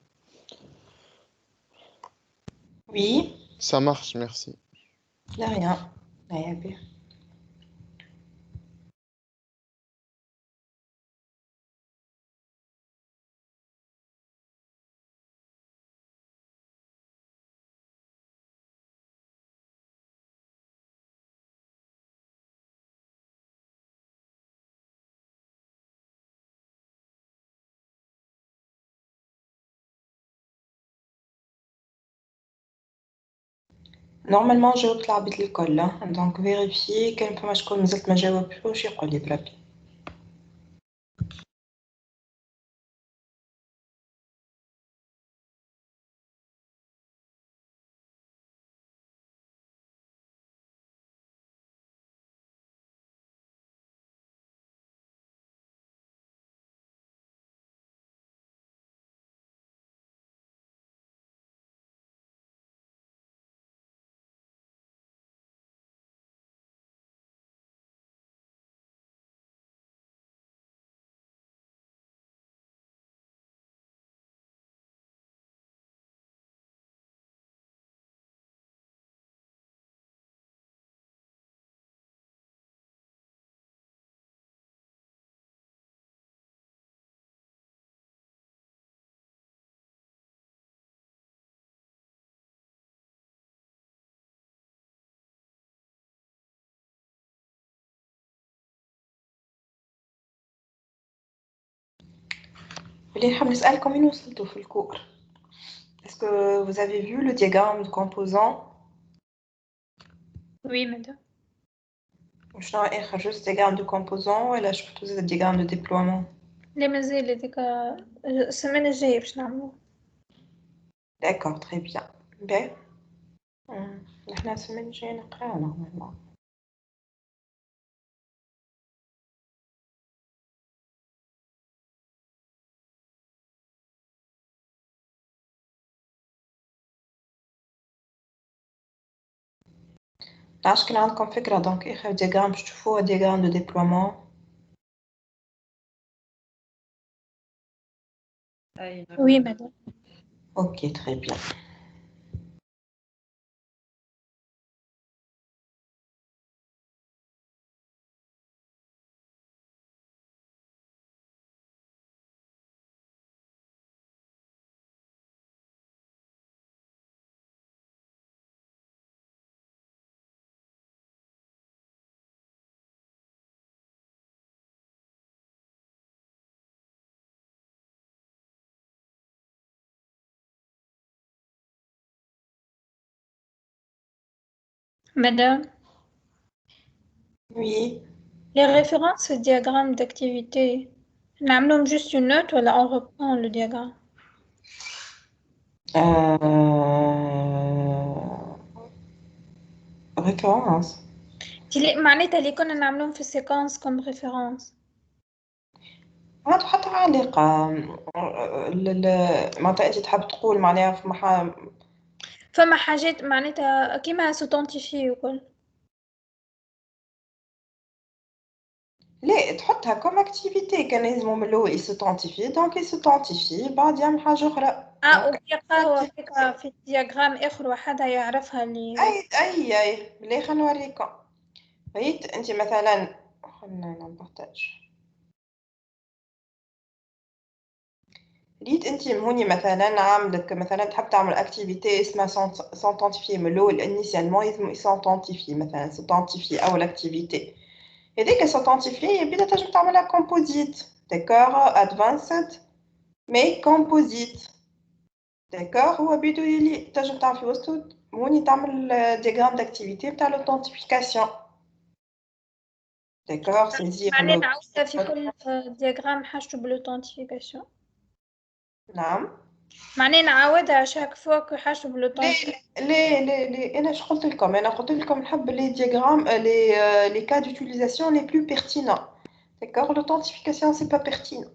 Oui, ça marche, merci. de rien. Ouais, bien. Normalement, جاوبت العباد الكل دونك فيريفي كان فما شكون مازلت ما جاوبش يقول لي بربي. اللي نحب نسألكم وين وصلتوا في الكور. Est-ce que vous avez vu le diagramme de composants? Oui, madame. شنو آخر juste diagramme de composants ولا شفتوا زاد diagramme de déploiement? لا مازال هذيك السمانة الجاية باش نعملوها. D'accord, très bien. Ben, نحنا السمانة الجاية نقراو normalement. عاش كان عندكم فكرة دونك آخر diagramme باش تشوفوه diagramme de déploiement. Oui, madame. Ok, très bien. Madame, Oui. les références au diagramme d'activité, نعملهم juste une note ولا on reprend le diagramme? Référence. معناتها اللي كنا نعملهم في السيكونس comme référence. ما عنده حتى علاقة. معناتها أنت تحب تقول معناها فما حاجات معناتها كيما سوتونتيفي وكل. لا تحطها كوم اكتيفيتي كان لازم من الاول يسوتونتيفي دونك يسوتونتيفي بعد يعمل حاجه اخرى. وبيلقاو فكرة في الدياغرام اخر وحدها يعرفها اللي اي بلي خلينا نوريكم. ريت انت مثلا خلينا نبارطاج. ريت انت هوني مثلا عاملك مثلا تحب تعمل اكتيفيتي اسمها سونتونتيفي من الاول انيسيالمون لازم يسونتونتيفي مثلا سونتونتيفي اول اكتيفيتي هذيك سونتونتيفي بدا تنجم تعملها كومبوزيت داكور ادفانسد مي كومبوزيت داكور هو بيدو يلي تنجم تعمل في وسطو هوني تعمل دياغرام داكتيفيتي نتاع لوثنتيفيكاسيون داكور سيزير معناها نعاودها في كل دياغرام حاجته بالاوثنتيفيكاسيون. نعم معناها نعاودها شاك فوا حاجته ليه بالاوثنتيفيكاسيون. ليه انا قلت لكم نحب لي دياغرام لي cas d'utilisation les plus pertinents d'accord l'authentification c'est pas pertinent.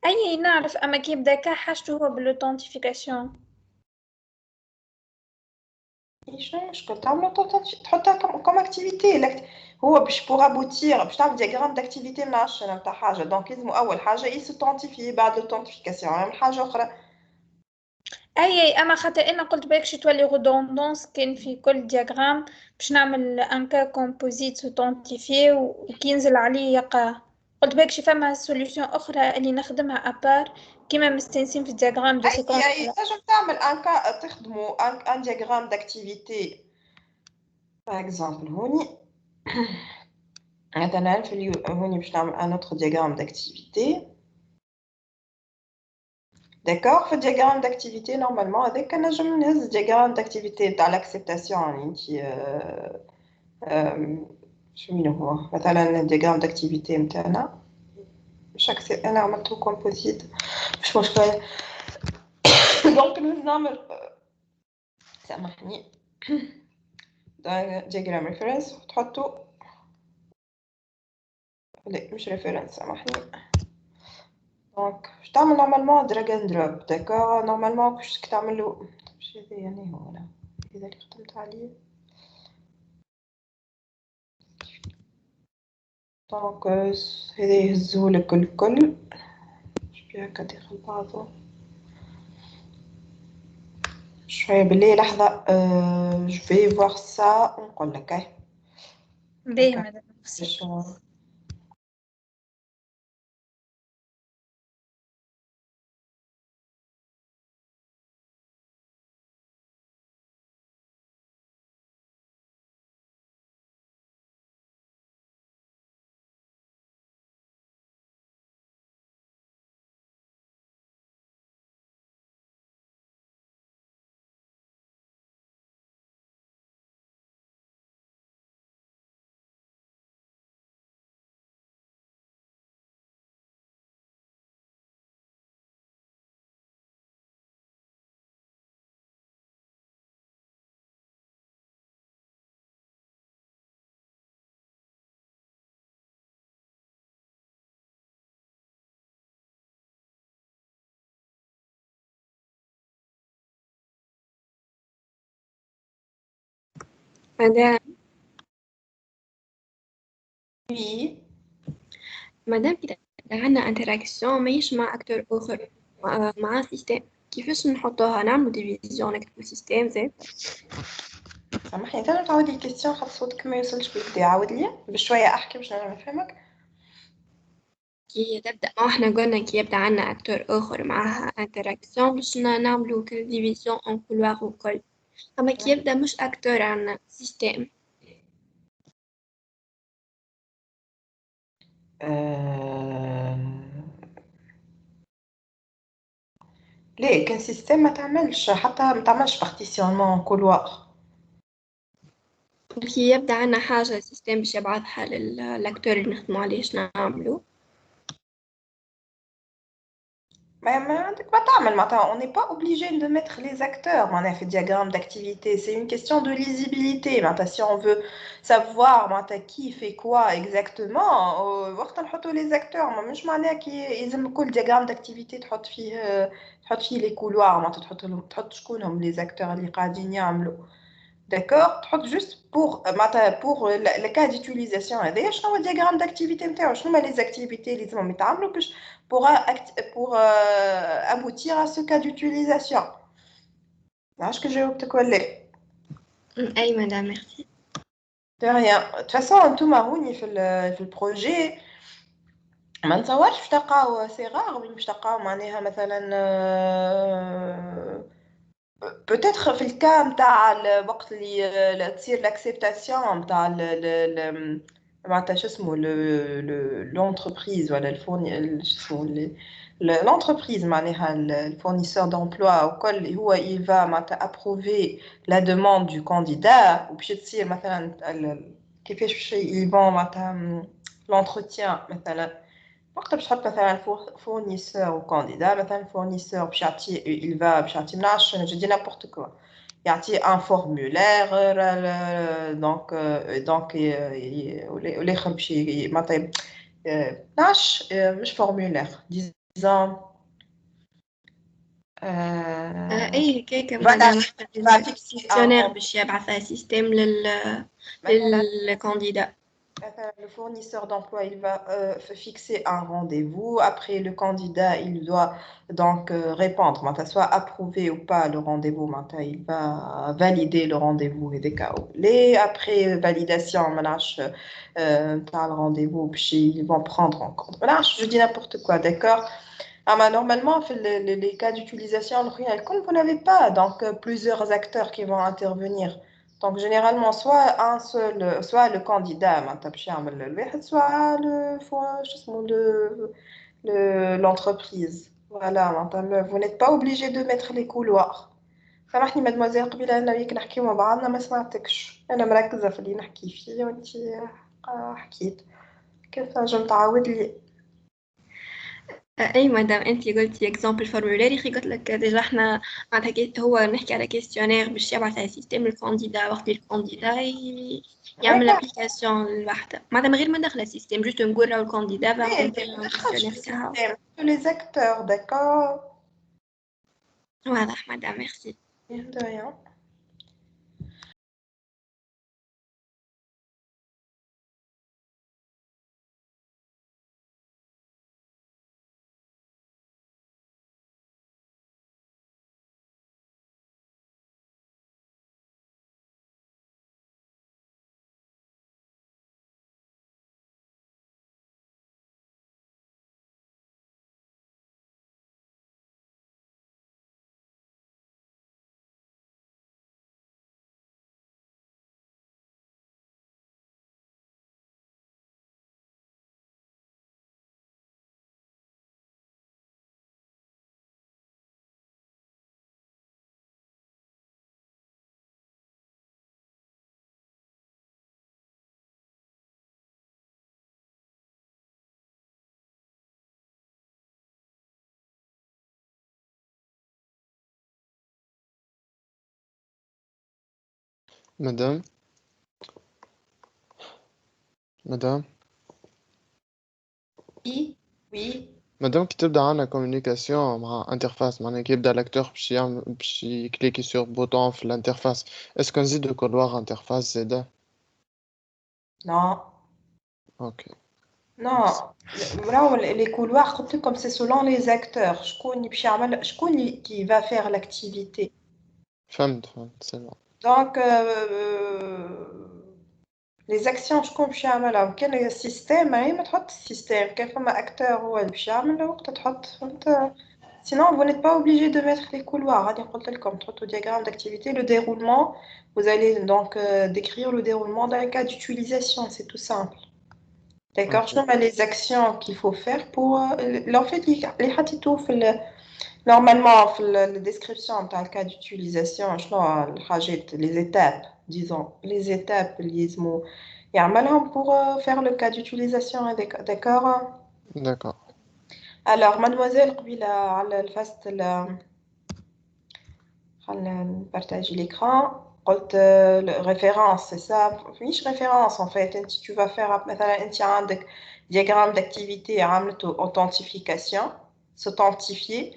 اي نعرف اما كي يبدا كا حاجته هو بالاوثنتيفيكاسيون. شنو المشكل تعمل تحطها كوم اكتيفيتي هو باش بوغ ابوتير باش تعمل دياغرام داكتيفيتي من 10 نتاع حاجه دونك لازم اول حاجه يسوتونتيفي بعد لوثنتيفيكاسيون يعمل حاجه اخرى اي اما خاطر انا قلت بالكش تولي redondance كان في كل دياغرام باش نعمل ان كا كومبوزيت سوتونتيفي وكي ينزل عليه يقع. قلت بالكش فما سوليوشن اخرى اللي نخدمها ابار كيما مستنسين في الدياغرام دو سيكونس. اي تنجم تعمل ان كا تخدموا ان دياغرام داكتيفيتي باغ اكزومبل هوني مثلا هوني باش نعمل ان اوتر دياغرام داكتيفيتي. D'accord, في diagramme d'activité normalement avec un agent diagramme d'activité تاع l'acceptation يعني شنو هو مثلا diagramme d'activité نتاعنا chaque انا عملته composite مش مشكل. دونك نعمل سامحني diagramme reference تحطوا لا مش reference سامحني. دونك باش تعمل نورمالمون دراج اند دروب. داكور نورمالمون باش تعملوا باش هذا يعني هو هذا اللي خدمت عليه. دونك هذا يهزولك الكل شبيه هكا داخل بعضو شويه بالله لحظه. جو في فوار سا ونقول لك اهي باهي مدام. مدام وي مادام كده عندنا انتراكسيون ماهيش مع اكتور اخر مع سيستم، كيفاش نحطوها؟ نعملو ديفيزيون نكتبو سيستم زاد؟ سامحني تقدر تعاودي الكيستيون خاطر صوتك ما يوصلش بالكدا. عاود لي بشويه احكي باش نعرف نفهمك. كي تبدا ما احنا قلنا كي يبدا عندنا اكتور اخر معها انتراكسيون باش نعملو كل ديفيزيون اون كولوار وكل، اما كي يبدا مش اكتور عندنا سيستم. ليه كان سيستم ما تعملش حتى ما تعملش بارتيسيونمون كولوار. كي يبدا عندنا حاجه سيستم باش يبعثها للاكتور اللي نخدمو عليه شنو نعملو؟ ما عندك ما تعمل معناتها on n'est pas obligé de mettre les acteurs معناها في diagramme d'activité. C'est une question de lisibilité معناتها si on veut savoir معناتها qui fait quoi exactement وقت نحطوا les acteurs. ما مش معناها كي يلزم كل diagramme d'activité تحط فيه les couloirs معناتها تحط شكونهم les acteurs اللي قاعدين يعملوا. D'accord, تحط juste pour le cas d'utilisation هذايا شنو هو الدياغرام داكتيفيتي نتاعو شنو هما les activités اللي لازمهم يتعملوا باش pour aboutir à ce cas d'utilisation. عرفت كي جاوبتك ولا؟ اي مدام ميرسي. de rien. De toute façon انتوما هوني في البروجي ما نتصورش باش تلقاو سي غار وين باش تلقاو معناها مثلا peut-être في الكا نتاع الوقت اللي تصير لاكسبتاسيون نتاع معناتها شو اسمه لونتربريز ولا الفورني شو اسمه l'entreprise معناها الفورنيسور دومبلوا وكل هو il va معناتها approuver la demande du candidat وباش تصير مثلا كيفاش باش يبون معناتها l'entretien مثلا وقت باش تحط مثلا فورنيسور وكانديدا. مثلا فورنيسور باش يعطي باش يعطي منعش je dis n'importe quoi يعطي ان فورمولير دونك والاخر باش معناتها منعش مش فورمولير ديزون اي هكاك مدام ديكسيونير باش يبعثها سيستم للكانديدا. Le fournisseur d'emploi, il va fixer un rendez-vous. Après, le candidat, il doit donc répondre, maintenant, soit approuver ou pas le rendez-vous. Maintenant, il va valider le rendez-vous et des cas où. Après validation, maintenant, t'as le rendez-vous, puis ils vont prendre en compte. Maintenant, je dis n'importe quoi, d'accord? Ah, mais normalement, les cas d'utilisation, comme vous n'avez pas donc plusieurs acteurs qui vont intervenir. Donc, généralement, soit un seul, soit le candidat, soit شو اسمه, l'entreprise. Voilà, vous n'êtes pas obligé de mettre les couloirs. سامحني مدموزيل قبيله انا وياك نحكيو مع بعضنا ما سمعتكش انا مركزه في اللي نحكي فيه وانت حكيت كيف تنجم تعاود لي اي مادام انت قلتي اكزامبل فورمولاري خي قلت لك ديجا احنا معناتها هو نحكي على كيستيونير باش يبعث على سيستم الكانديدا وقت الكانديدا يعمل ابليكاسيون الوحده معناتها من غير ما ندخل السيستم جوست نقول راهو الكانديدا va remplir un questionnaire تاعها les acteurs, d'accord? واضح مادام ميرسي De rien. مدام مدام Oui, oui. مادام كي تبدا عندنا كوميونيكاسيون مع انترفاس معناها كي يبدا الاكتور باش يكليكي سور بوتون في الانترفاس اسكو نزيدو كولوار انترفاس زادا Non, اوكي non. Vraiment, les couloirs, comme c'est selon les acteurs. Qui va faire l'activité. فهمت سي بون Donc, les actions, quel est le système? Le système. Quel acteur ou sinon, vous n'êtes pas obligé de mettre les couloirs. Comme au diagramme d'activité, le déroulement, vous allez donc décrire le déroulement d'un cas d'utilisation. C'est tout simple. D'accord? Je vois les actions qu'il faut faire pour. En fait, les hatitou, normalement, la description d'un cas d'utilisation, les étapes, disons, les étapes, pour faire le cas d'utilisation. D'accord? داكور Alors, mademoiselle, قبيلة على الفاست خلينا نبارتاجي l'écran. قلت référence, c'est ça. مش référence en fait. Tu vas faire مثلا انت عندك diagramme d'activité عملته authentification, s'authentifier.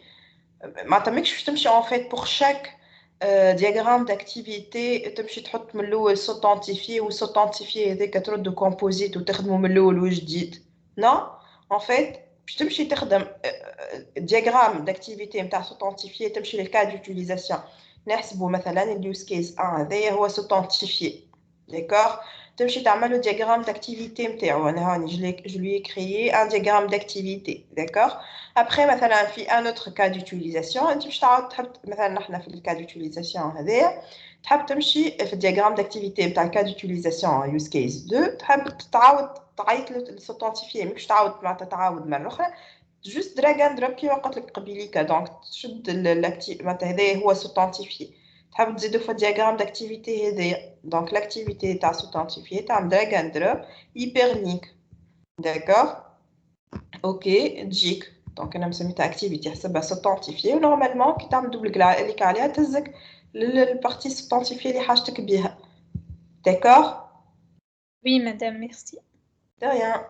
ما تمكش تمشي en fait pour chaque diagramme d'activité تمشي تحط من الأول s'authentifier ou s'authentifier هذاك ترد composite وتخدمه من الأول وجديد. Non, en fait باش تمشي تخدم diagramme d'activité نتاع s'authentifier تمشي للcas d'utilisation نحسبوا مثلا اليوز كيس 1 هذايا هو s'authentifier. D'accord? تمشي تعمل diagramme d'activité نتاعو انا هاني je lui ai créé un diagramme d'activité. D'accord? Après مثلا في un autre cas d'utilisation انت باش تعاود تحب مثلا نحن في الكا d'utilisation هذايا تحب تمشي في الدياغرام d'activité نتاع الكا d'utilisation use case 2 تحب تعاود تعيط للسوتونتيفي ماكش تعاود معناتها تعاود مره اخرى جوست دراج اند دروب كيما قلت لك قبيليكا دونك تشد معناتها هذايا هو سوتونتيفي تحب تزيدو في الدياغرام d'activité هذايا دونك l'activité تاع سوتونتيفي تعمل دراج اند دروب hyperlink. D'accord? Ok, تجيك دونك انا مسميتها اكتيفيتي حسبها سوتونتيفي ونورمالمون كي تعمل دوبل كليك عليها تهزك للبارتي سوتونتيفي اللي حاجتك بيها. D'accord? Oui, madame, merci. De rien.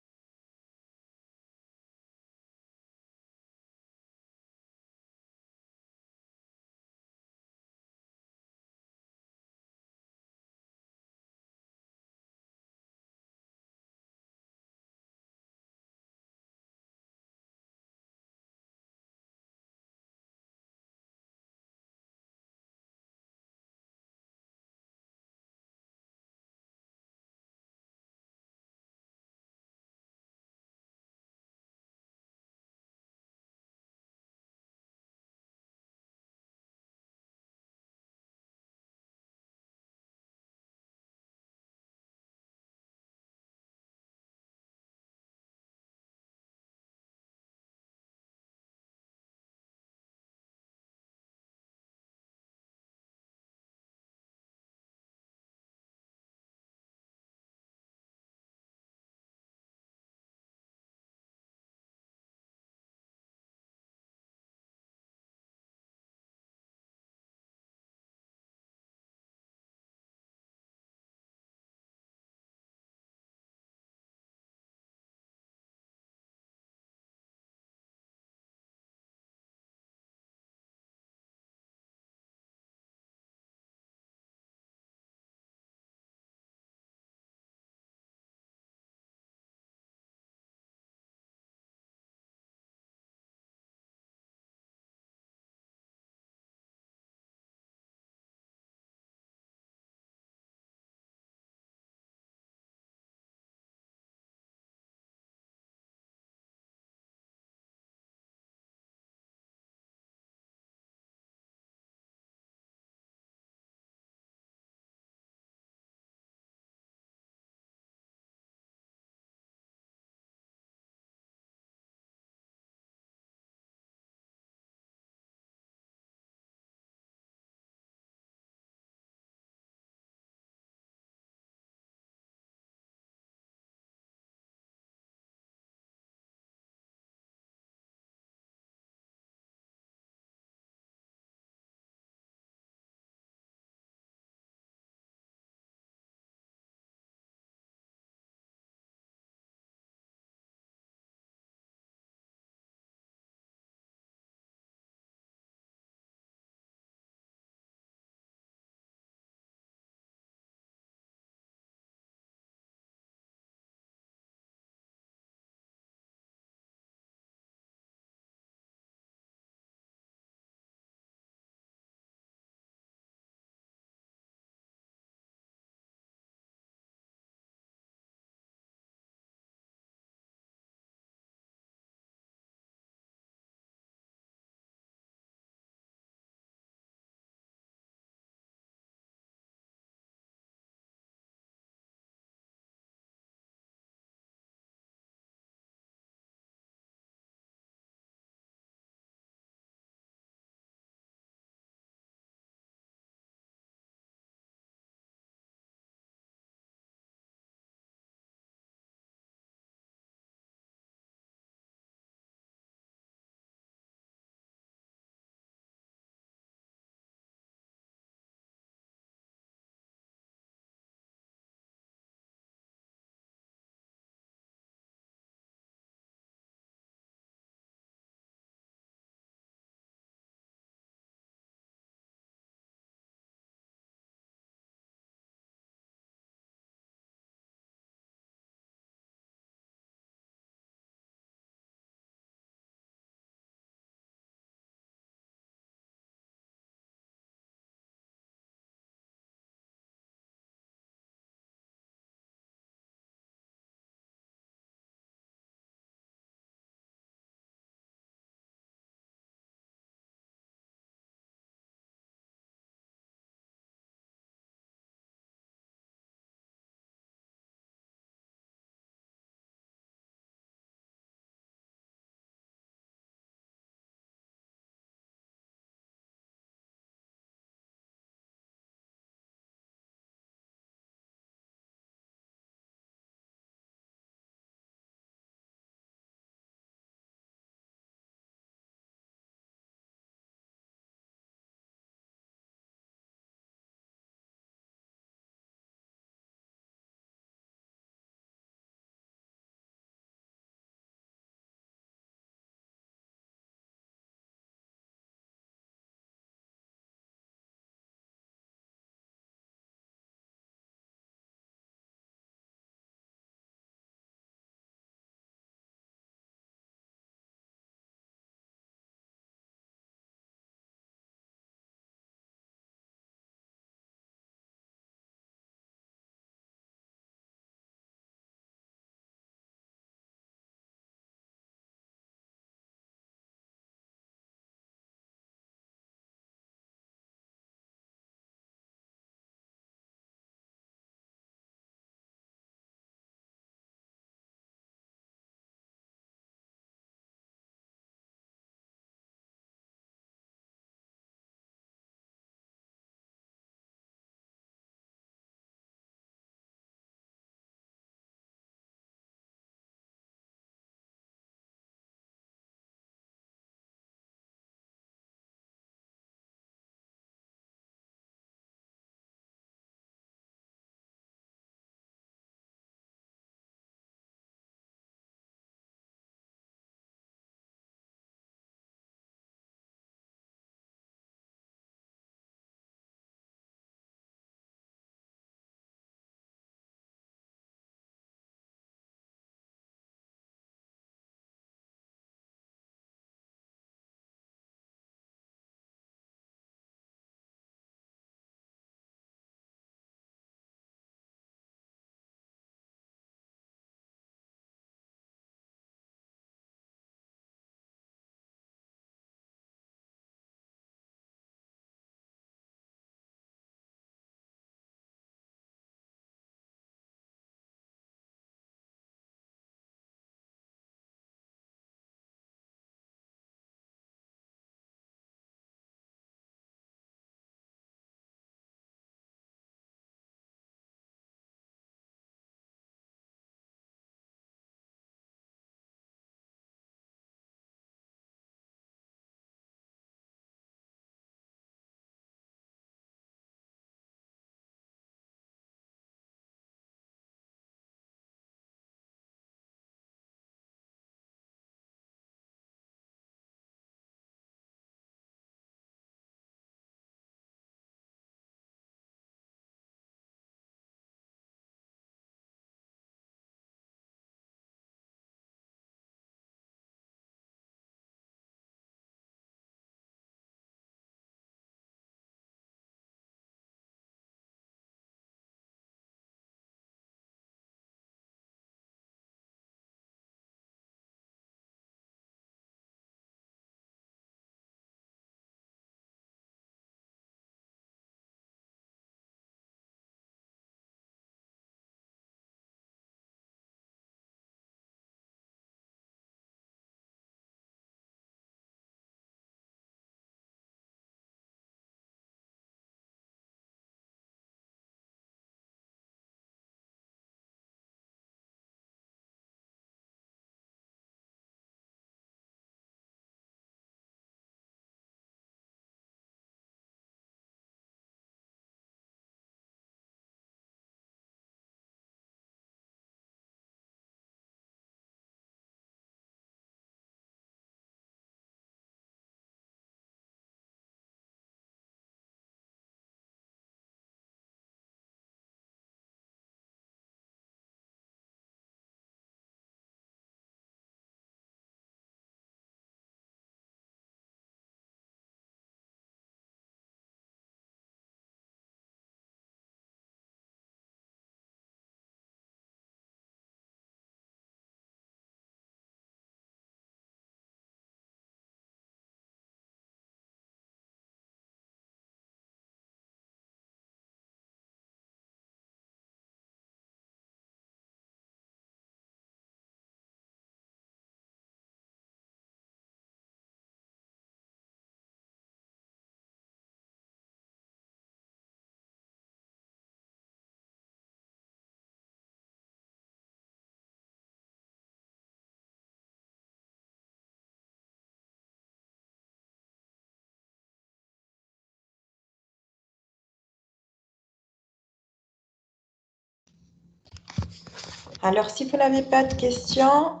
Alors, si vous n'avez pas de questions,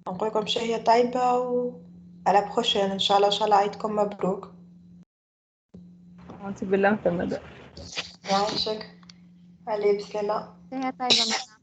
on comme شهية طيبة و à la prochaine. إن شاء الله عيدكم مبروك. انت بالله مدام. يعيشك. علي بسلامة. هي طيبة.